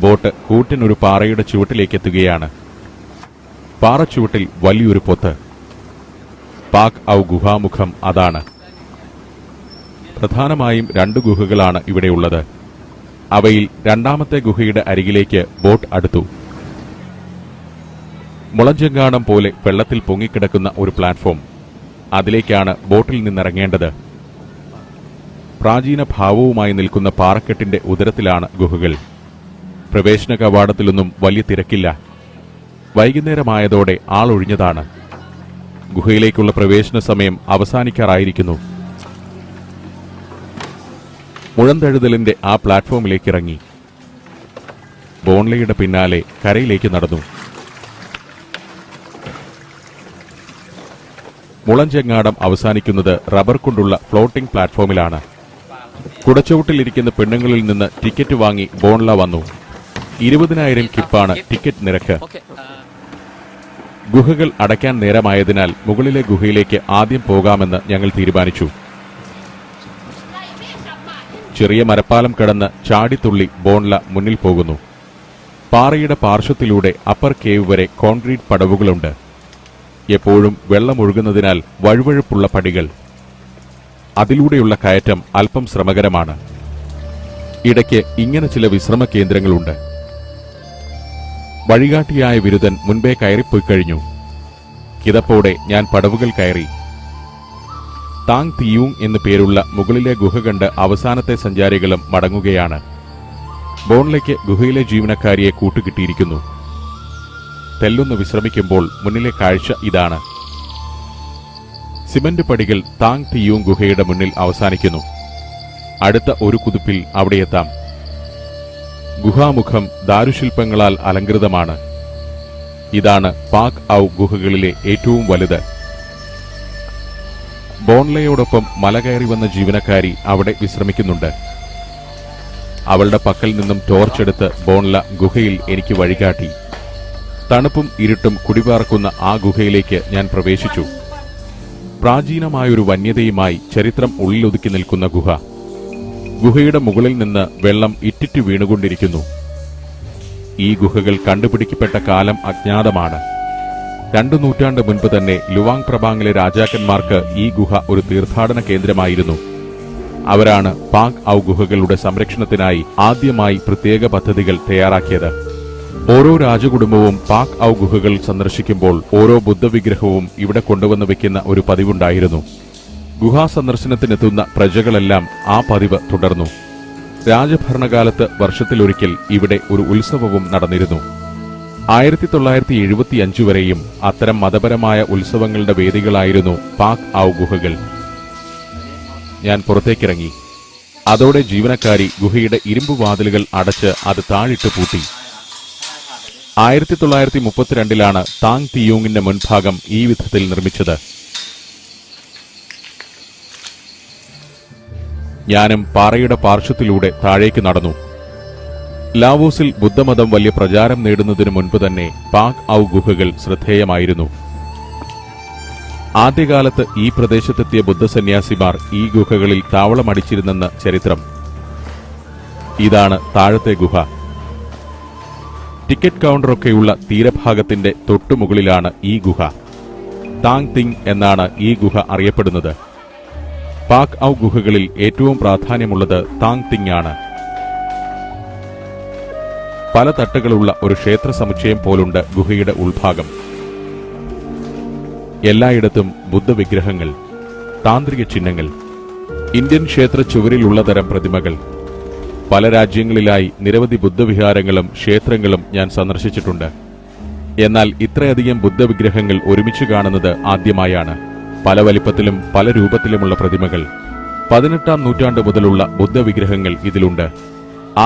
ബോട്ട് കൂറ്റനൊരു പാറയുടെ ചുവട്ടിലേക്കെത്തുകയാണ്. പാറച്ചുവട്ടിൽ വലിയൊരു പൊത്ത്. പാക് ഔ ഗുഹാമുഖം അതാണ്. പ്രധാനമായും 2 ഗുഹകളാണ് ഇവിടെയുള്ളത്. അവയിൽ രണ്ടാമത്തെ ഗുഹയുടെ അരികിലേക്ക് ബോട്ട് അടുത്തു. മുളഞ്ചെങ്കാണം പോലെ വെള്ളത്തിൽ പൊങ്ങിക്കിടക്കുന്ന ഒരു പ്ലാറ്റ്ഫോം. അതിലേക്കാണ് ബോട്ടിൽ നിന്നിറങ്ങേണ്ടത്. പ്രാചീന ഭാവവുമായി നിൽക്കുന്ന പാറക്കെട്ടിന്റെ ഉദരത്തിലാണ് ഗുഹകൾ. പ്രവേശന കവാടത്തിലൊന്നും വലിയ തിരക്കില്ല. വൈകുന്നേരമായതോടെ ആളൊഴിഞ്ഞതാണ്. ഗുഹയിലേക്കുള്ള പ്രവേശന സമയം അവസാനിക്കാറായിരിക്കുന്നു. മുഴന്തഴുതലിന്റെ ആ പ്ലാറ്റ്ഫോമിലേക്കിറങ്ങി ബോൺലയുടെ പിന്നാലെ കരയിലേക്ക് നടന്നു. മുളഞ്ചെങ്ങാടം അവസാനിക്കുന്നത് റബ്ബർ കൊണ്ടുള്ള ഫ്ലോട്ടിംഗ് പ്ലാറ്റ്ഫോമിലാണ്. കുടച്ചുവട്ടിലിരിക്കുന്ന പെണ്ണുങ്ങളിൽ നിന്ന് ടിക്കറ്റ് വാങ്ങി ബോൺല വന്നു. 20,000 കിപ്പാണ് ടിക്കറ്റ് നിരക്ക്. ഗുഹകൾ അടയ്ക്കാൻ നേരമായതിനാൽ മുകളിലെ ഗുഹയിലേക്ക് ആദ്യം പോകാമെന്ന് ഞങ്ങൾ തീരുമാനിച്ചു. ചെറിയ മരപ്പാലം കടന്ന് ചാടിത്തുള്ളി ബോൺല മുന്നിൽ പോകുന്നു. പാറയുടെ പാർശ്വത്തിലൂടെ അപ്പർ കേവ് വരെ കോൺക്രീറ്റ് പടവുകളുണ്ട്. എപ്പോഴും വെള്ളമൊഴുകുന്നതിനാൽ വഴുവഴുപ്പുള്ള പടികൾ. അതിലൂടെയുള്ള കയറ്റം അല്പം ശ്രമകരമാണ്. ഇടയ്ക്ക് ഇങ്ങനെ ചില വിശ്രമ കേന്ദ്രങ്ങളുണ്ട്. വഴികാട്ടിയായ വിരുദ്ധൻ മുൻപേ കയറിപ്പോയി കഴിഞ്ഞു. കിതപ്പോടെ ഞാൻ പടവുകൾ കയറി. താങ് തിയൂങ് എന്നു പേരുള്ള മുകളിലെ ഗുഹ കണ്ട് അവസാനത്തെ സഞ്ചാരികളും മടങ്ങുകയാണ്. ബോൺലയ്ക്ക് ഗുഹയിലെ ജീവനക്കാരിയെ കൂട്ടുകിട്ടിയിരിക്കുന്നു. തെല്ലൊന്ന് വിശ്രമിക്കുമ്പോൾ മുന്നിലെ കാഴ്ച ഇതാണ്. സിമന്റ് പടികൾ താങ് തിയൂങ് ഗുഹയുടെ മുന്നിൽ അവസാനിക്കുന്നു. അടുത്ത ഒരു കുതിപ്പിൽ അവിടെയെത്താം. ഗുഹാമുഖം ദാരുശില്പങ്ങളാൽ അലങ്കൃതമാണ്. ഇതാണ് പാക് ഔ ഗുഹകളിലെ ഏറ്റവും വലുത്. ബോൺലയോടൊപ്പം മല കയറി വന്ന ജീവനക്കാരി അവിടെ വിശ്രമിക്കുന്നുണ്ട്. അവളുടെ പക്കൽ നിന്നും ടോർച്ചെടുത്ത് ബോൺല ഗുഹയിൽ എനിക്ക് വഴികാട്ടി. തണുപ്പും ഇരുട്ടും കുടിപാർക്കുന്ന ആ ഗുഹയിലേക്ക് ഞാൻ പ്രവേശിച്ചു. പ്രാചീനമായൊരു വന്യതയുമായി ചരിത്രം ഉള്ളിലൊതുക്കി നിൽക്കുന്ന ഗുഹ. ഗുഹയുടെ മുകളിൽ നിന്ന് വെള്ളം ഇറ്റിറ്റു വീണുകൊണ്ടിരിക്കുന്നു. ഈ ഗുഹകൾ കണ്ടുപിടിക്കപ്പെട്ട കാലം അജ്ഞാതമാണ്. 2 നൂറ്റാണ്ട് മുൻപ് തന്നെ ലുവാങ് പ്രബാങ്ങിലെ രാജാക്കന്മാർക്ക് ഈ ഗുഹ ഒരു തീർത്ഥാടന കേന്ദ്രമായിരുന്നു. അവരാണ് പാക് ഔ ഗുഹകളുടെ സംരക്ഷണത്തിനായി ആദ്യമായി പ്രത്യേക പദ്ധതികൾ തയ്യാറാക്കിയത്. ഓരോ രാജകുടുംബവും പാക് ഔ ഗുഹകൾ സന്ദർശിക്കുമ്പോൾ ഓരോ ബുദ്ധവിഗ്രഹവും ഇവിടെ കൊണ്ടുവന്ന് വെക്കുന്ന ഒരു പതിവുണ്ടായിരുന്നു. ഗുഹാസന്ദർശനത്തിനെത്തുന്ന പ്രജകളെല്ലാം ആ പതിവ് തുടർന്നു. രാജഭരണകാലത്ത് വർഷത്തിലൊരിക്കൽ ഇവിടെ ഒരു ഉത്സവവും നടന്നിരുന്നു. 1975 വരെയും അത്തരം മതപരമായ ഉത്സവങ്ങളുടെ വേദികളായിരുന്നു പാക് ഔ ഗുഹകൾ. ഞാൻ പുറത്തേക്കിറങ്ങി. അതോടെ ജീവനക്കാരി ഗുഹയുടെ ഇരുമ്പ് വാതിലുകൾ അടച്ച് അത് താഴിട്ട് പൂട്ടി. 1932 താങ് തിയൂങ്ങിന്റെ മുൻഭാഗം ഈ വിധത്തിൽ നിർമ്മിച്ചത്. ഞാനും പാറയുടെ പാർശ്വത്തിലൂടെ താഴേക്ക് നടന്നു. ലാവോസിൽ ബുദ്ധമതം വലിയ പ്രചാരം നേടുന്നതിനു മുൻപ് തന്നെ പാക് ഔ ഗുഹകൾ ശ്രദ്ധേയമായിരുന്നു. ആദ്യകാലത്ത് ഈ പ്രദേശത്തെത്തിയ ബുദ്ധസന്യാസിമാർ ഈ ഗുഹകളിൽ താവളമടിച്ചിരുന്നെന്ന് ചരിത്രം. ഇതാണ് താഴത്തെ ഗുഹ. ടിക്കറ്റ് കൗണ്ടറൊക്കെയുള്ള തീരഭാഗത്തിന്റെ തൊട്ടുമുകളിലാണ് ഈ ഗുഹ. താങ് തിങ് എന്നാണ് ഈ ഗുഹ അറിയപ്പെടുന്നത്. പാക് ഔ ഗുഹകളിൽ ഏറ്റവും പ്രാധാന്യമുള്ളത് താങ് തിങ് ആണ്. പല തട്ടുകളുള്ള ഒരു ക്ഷേത്ര സമുച്ചയം പോലുണ്ട് ഗുഹയുടെ ഉൾഭാഗം. എല്ലായിടത്തും ബുദ്ധവിഗ്രഹങ്ങൾ, താന്ത്രിക ചിഹ്നങ്ങൾ, ഇന്ത്യൻ ക്ഷേത്ര ചുവരിലുള്ള തരം പ്രതിമകൾ. പല രാജ്യങ്ങളിലായി നിരവധി ബുദ്ധവിഹാരങ്ങളും ക്ഷേത്രങ്ങളും ഞാൻ സന്ദർശിച്ചിട്ടുണ്ട്. എന്നാൽ ഇത്രയധികം ബുദ്ധവിഗ്രഹങ്ങൾ ഒരുമിച്ച് കാണുന്നത് ആദ്യമായാണ്. പല വലിപ്പത്തിലും പല രൂപത്തിലുമുള്ള പ്രതിമകൾ. 18-ാം നൂറ്റാണ്ട് മുതലുള്ള ബുദ്ധവിഗ്രഹങ്ങൾ ഇതിലുണ്ട്.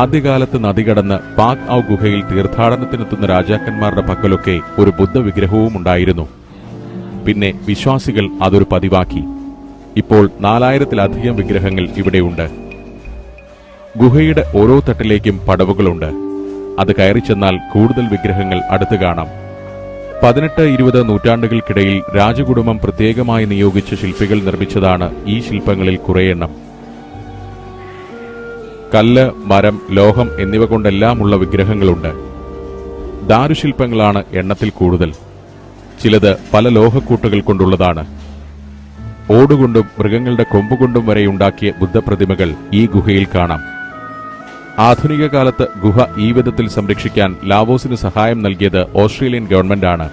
ആദ്യകാലത്ത് നദി കടന്ന് പാക് ഔ ഗുഹയിൽ തീർത്ഥാടനത്തിനെത്തുന്ന രാജാക്കന്മാരുടെ പക്കലൊക്കെ ഒരു ബുദ്ധവിഗ്രഹവും ഉണ്ടായിരുന്നു. പിന്നെ വിശ്വാസികൾ അതൊരു പതിവാക്കി. ഇപ്പോൾ 4000-ത്തിലധികം വിഗ്രഹങ്ങൾ ഇവിടെയുണ്ട്. ഗുഹയുടെ ഓരോ തട്ടിലേക്കും പടവുകളുണ്ട്. അത് കയറി ചെന്നാൽ കൂടുതൽ വിഗ്രഹങ്ങൾ അടുത്ത് കാണാം. 18-20 നൂറ്റാണ്ടുകൾക്കിടയിൽ രാജകുടുംബം പ്രത്യേകമായി നിയോഗിച്ച ശില്പികൾ നിർമ്മിച്ചതാണ് ഈ ശില്പങ്ങളിൽ കുറെയെണ്ണം. കല്ല്, മരം, ലോഹം എന്നിവ കൊണ്ടെല്ലാമുള്ള വിഗ്രഹങ്ങളുണ്ട്. ദാരുശില്പങ്ങളാണ് എണ്ണത്തിൽ കൂടുതൽ. ചിലത് പല ലോഹക്കൂട്ടുകൾ കൊണ്ടുള്ളതാണ്. ഓടുകൊണ്ടും മൃഗങ്ങളുടെ കൊമ്പുകൊണ്ടും വരെ ഉണ്ടാക്കിയ ബുദ്ധപ്രതിമകൾ ഈ ഗുഹയിൽ കാണാം. ആധുനിക കാലത്ത് ഗുഹ ഈ വിധത്തിൽ സംരക്ഷിക്കാൻ ലാവോസിന് സഹായം നൽകിയത് ഓസ്ട്രേലിയൻ ഗവൺമെന്റാണ്.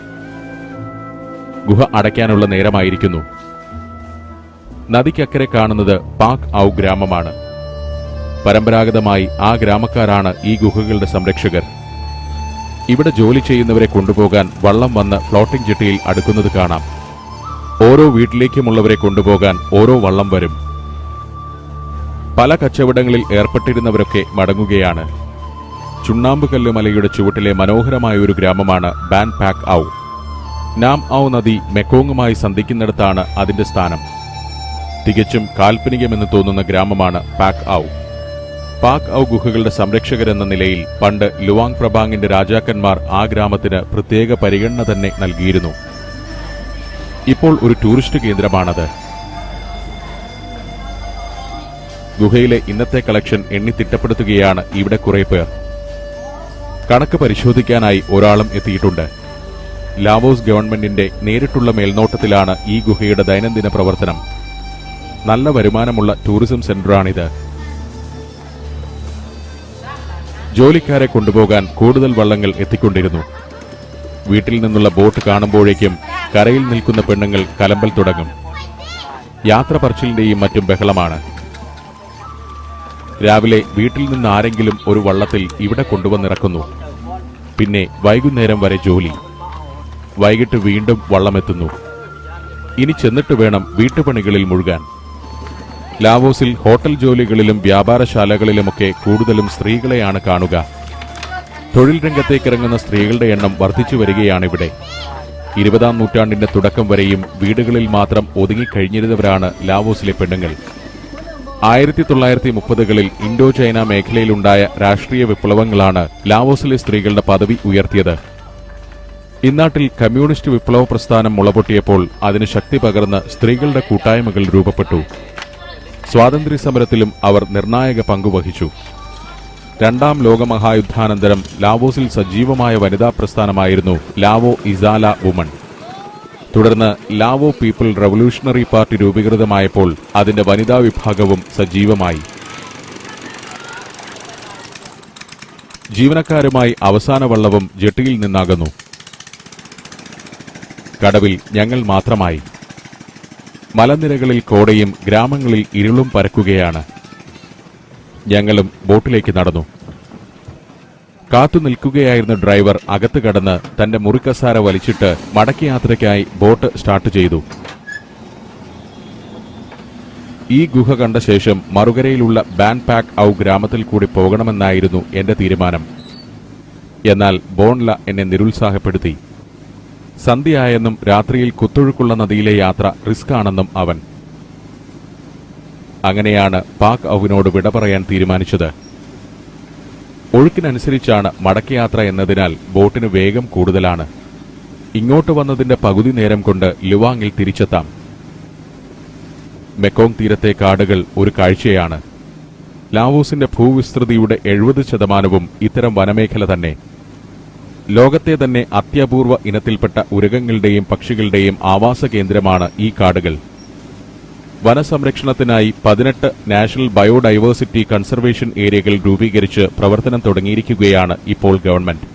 ഗുഹ അടയ്ക്കാനുള്ള നേരമായിരിക്കുന്നു. നദിക്കക്കരെ കാണുന്നത് പാക് ഔ ഗ്രാമമാണ്. പരമ്പരാഗതമായി ആ ഗ്രാമക്കാരാണ് ഈ ഗുഹകളുടെ സംരക്ഷകർ. ഇവിടെ ജോലി ചെയ്യുന്നവരെ കൊണ്ടുപോകാൻ വള്ളം വന്ന് ഫ്ലോട്ടിംഗ് ജെട്ടിയിൽ അടുക്കുന്നത് കാണാം. ഓരോ വീട്ടിലേക്കുമുള്ളവരെ കൊണ്ടുപോകാൻ ഓരോ വള്ളം വരും. പല കച്ചവടങ്ങളിൽ ഏർപ്പെട്ടിരുന്നവരൊക്കെ മടങ്ങുകയാണ്. ചുണ്ണാമ്പുകല്ല് മലയുടെ ചുവട്ടിലെ മനോഹരമായ ഒരു ഗ്രാമമാണ് ബാൻ പാക് ഔ. നാം ഔ നദി മെക്കോങ്ങുമായി സന്ധിക്കുന്നിടത്താണ് അതിന്റെ സ്ഥാനം. തികച്ചും കാൽപ്പനികമെന്ന് തോന്നുന്ന ഗ്രാമമാണ് പാക് ഔ. പാക് ഔ ഗുഹകളുടെ സംരക്ഷകരെന്ന നിലയിൽ പണ്ട് ലുവാങ് പ്രബാങ്ങിന്റെ രാജാക്കന്മാർ ആ ഗ്രാമത്തിന് പ്രത്യേക പരിഗണന തന്നെ നൽകിയിരുന്നു. ഇപ്പോൾ ഒരു ടൂറിസ്റ്റ് കേന്ദ്രമാണത്. ഗുഹയിലെ ഇന്നത്തെ കളക്ഷൻ എണ്ണി തിട്ടപ്പെടുത്തുകയാണ് ഇവിടെ കുറെ പേർ. കണക്ക് പരിശോധിക്കാനായി ഒരാളും എത്തിയിട്ടുണ്ട്. ലാവോസ് ഗവൺമെന്റിന്റെ നേരിട്ടുള്ള മേൽനോട്ടത്തിലാണ് ഈ ഗുഹയുടെ ദൈനംദിന പ്രവർത്തനം. നല്ല വരുമാനമുള്ള ടൂറിസം സെന്ററാണിത്. ജോലിക്കാരെ കൊണ്ടുപോകാൻ കൂടുതൽ വള്ളങ്ങൾ എത്തിക്കൊണ്ടിരുന്നു. വീട്ടിൽ നിന്നുള്ള ബോട്ട് കാണുമ്പോഴേക്കും കരയിൽ നിൽക്കുന്ന പെണ്ണുങ്ങൾ കലമ്പൽ തുടങ്ങും. യാത്ര പറച്ചിലിന്റെയും മറ്റും ബഹളമാണ്. രാവിലെ വീട്ടിൽ നിന്ന് ആരെങ്കിലും ഒരു വള്ളത്തിൽ ഇവിടെ കൊണ്ടുവന്നിറക്കുന്നു. പിന്നെ വൈകുന്നേരം വരെ ജോലി. വൈകിട്ട് വീണ്ടും വള്ളമെത്തുന്നു. ഇനി ചെന്നിട്ട് വേണം വീട്ടുപണികളിൽ മുഴുകാൻ. ലാവോസിൽ ഹോട്ടൽ ജോലികളിലും വ്യാപാരശാലകളിലുമൊക്കെ കൂടുതലും സ്ത്രീകളെയാണ് കാണുക. തൊഴിൽ രംഗത്തേക്കിറങ്ങുന്ന സ്ത്രീകളുടെ എണ്ണം വർദ്ധിച്ചു വരികയാണിവിടെ. 20-ാം നൂറ്റാണ്ടിന്റെ തുടക്കം വരെയും വീടുകളിൽ മാത്രം ഒതുങ്ങിക്കഴിഞ്ഞിരുന്നവരാണ് ലാവോസിലെ പെണ്ണുങ്ങൾ. 1930കളിൽ ഇൻഡോ ചൈന മേഖലയിലുണ്ടായ രാഷ്ട്രീയ വിപ്ലവങ്ങളാണ് ലാവോസിലെ സ്ത്രീകളുടെ പദവി ഉയർത്തിയത്. ഇന്നാട്ടിൽ കമ്മ്യൂണിസ്റ്റ് വിപ്ലവ പ്രസ്ഥാനം മുളപൊട്ടിയപ്പോൾ അതിന് ശക്തി പകർന്ന് സ്ത്രീകളുടെ കൂട്ടായ്മകൾ രൂപപ്പെട്ടു. സ്വാതന്ത്ര്യസമരത്തിലും അവർ നിർണായക പങ്കുവഹിച്ചു. 2ാം ലോകമഹായുദ്ധാനന്തരം ലാവോസിൽ സജീവമായ വനിതാ പ്രസ്ഥാനമായിരുന്നു ലാവോ ഇസാല വുമൺ. തുടർന്ന് ലാവോ പീപ്പിൾ റവല്യൂഷണറി പാർട്ടി രൂപീകൃതമായപ്പോൾ അതിന്റെ വനിതാ വിഭാഗവും സജീവമായി. ജീവനക്കാരുമായി അവസാന വള്ളവും ജെട്ടിയിൽ നിന്നാകുന്നു. കടവിൽ ഞങ്ങൾ മാത്രമായി. മലനിരകളിൽ കോടയും ഗ്രാമങ്ങളിൽ ഇരുളും പരക്കുകയാണ്. ഞങ്ങളും ബോട്ടിലേക്ക് നടന്നു. കാത്തുനിൽക്കുകയായിരുന്ന ഡ്രൈവർ അകത്ത് കടന്ന് തന്റെ മുറിക്കസാര വലിച്ചിട്ട് മടക്കയാത്രയ്ക്കായി ബോട്ട് സ്റ്റാർട്ട് ചെയ്തു. ഈ ഗുഹ കണ്ട ശേഷം മറുകരയിലുള്ള ബാൻ പാക് ഔ ഗ്രാമത്തിൽ കൂടി പോകണമെന്നായിരുന്നു എന്റെ തീരുമാനം. എന്നാൽ ബോൺല എന്നെ നിരുത്സാഹപ്പെടുത്തി. സന്ധ്യയായെന്നും രാത്രിയിൽ കുത്തൊഴുക്കുള്ള നദിയിലെ യാത്ര റിസ്ക് ആണെന്നും അവൻ. അങ്ങനെയാണ് പാക് ഔവിനോട് വിട പറയാൻ തീരുമാനിച്ചത്. ഒഴുക്കിനനുസരിച്ചാണ് മടക്കയാത്ര എന്നതിനാൽ ബോട്ടിന് വേഗം കൂടുതലാണ്. ഇങ്ങോട്ട് വന്നതിന്റെ പകുതി നേരം കൊണ്ട് ലുവാങ്ങിൽ തിരിച്ചെത്താം. മെക്കോങ് തീരത്തെ കാടുകൾ ഒരു കാഴ്ചയാണ്. ലാവോസിന്റെ ഭൂവിസ്തൃതിയുടെ 70% ഇത്തരം വനമേഖല തന്നെ. ലോകത്തെ തന്നെ അത്യപൂർവ ഇനത്തിൽപ്പെട്ട ഉരകങ്ങളുടെയും പക്ഷികളുടെയും ആവാസ കേന്ദ്രമാണ് ഈ കാടുകൾ. വനസംരക്ഷണത്തിനായി 18 നാഷണൽ ബയോഡൈവേഴ്സിറ്റി കൺസർവേഷൻ ഏരിയകൾ രൂപീകരിച്ച് പ്രവർത്തനം തുടങ്ങിയിരിക്കുകയാണ് ഇപ്പോൾ ഗവൺമെന്റ്.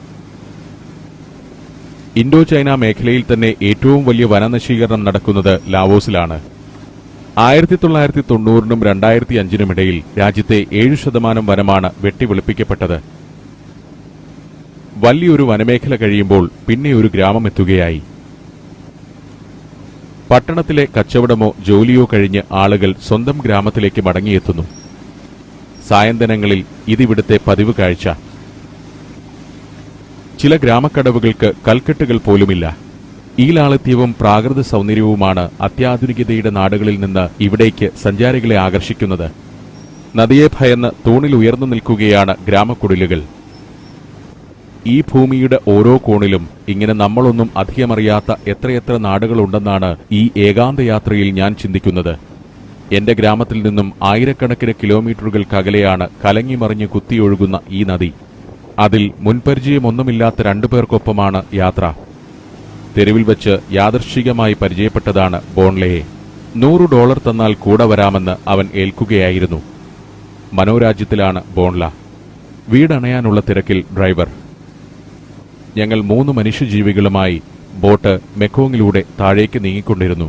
ഇൻഡോ ചൈന മേഖലയിൽ തന്നെ ഏറ്റവും വലിയ വനനശീകരണം നടക്കുന്നത് ലാവോസിലാണ്. 1990നും 2005നും ഇടയിൽ രാജ്യത്തെ 7% വനമാണ് വെട്ടിവെളുപ്പിക്കപ്പെട്ടത്. വലിയൊരു വനമേഖല കഴിയുമ്പോൾ പിന്നെ ഒരു ഗ്രാമം എത്തുകയായി. പട്ടണത്തിലെ കച്ചവടമോ ജോലിയോ കഴിഞ്ഞ് ആളുകൾ സ്വന്തം ഗ്രാമത്തിലേക്ക് മടങ്ങിയെത്തുന്നു. സായന്തനങ്ങളിൽ ഇതിവിടുത്തെ പതിവ് കാഴ്ച. ചില ഗ്രാമക്കടവുകൾക്ക് കൽക്കെട്ടുകൾ പോലുമില്ല. ഈ ലാളിത്യവും പ്രാകൃത സൗന്ദര്യവുമാണ് അത്യാധുനികതയുടെ നാടുകളിൽ നിന്ന് ഇവിടേക്ക് സഞ്ചാരികളെ ആകർഷിക്കുന്നത്. നദിയെ ഭയന്ന് തൂണിൽ ഉയർന്നു നിൽക്കുകയാണ് ഗ്രാമക്കുടിലുകൾ. ഈ ഭൂമിയുടെ ഓരോ കോണിലും ഇങ്ങനെ നമ്മളൊന്നും അധികമറിയാത്ത എത്രയെത്ര നാടുകളുണ്ടെന്നാണ് ഈ ഏകാന്തയാത്രയിൽ ഞാൻ ചിന്തിക്കുന്നത്. എന്റെ ഗ്രാമത്തിൽ നിന്നും ആയിരക്കണക്കിന് കിലോമീറ്ററുകൾക്കകലെയാണ് കലങ്ങിമറിഞ്ഞ് കുത്തിയൊഴുകുന്ന ഈ നദി. അതിൽ മുൻപരിചയമൊന്നുമില്ലാത്ത രണ്ടുപേർക്കൊപ്പമാണ് യാത്ര. തെരുവിൽ വെച്ച് യാദൃശ്ചികമായി പരിചയപ്പെട്ടതാണ് ബോൺലെയെ. $100 തന്നാൽ കൂടെ വരാമെന്ന് അവൻ ഏൽക്കുകയായിരുന്നു. മനോരാജ്യത്തിലാണ് ബോൺല. വീടണയാനുള്ള തിരക്കിൽ ഡ്രൈവർ. ഞങ്ങൾ 3 മനുഷ്യജീവികളുമായി ബോട്ട് മെക്കോങ്ങിലൂടെ താഴേക്ക് നീങ്ങിക്കൊണ്ടിരുന്നു.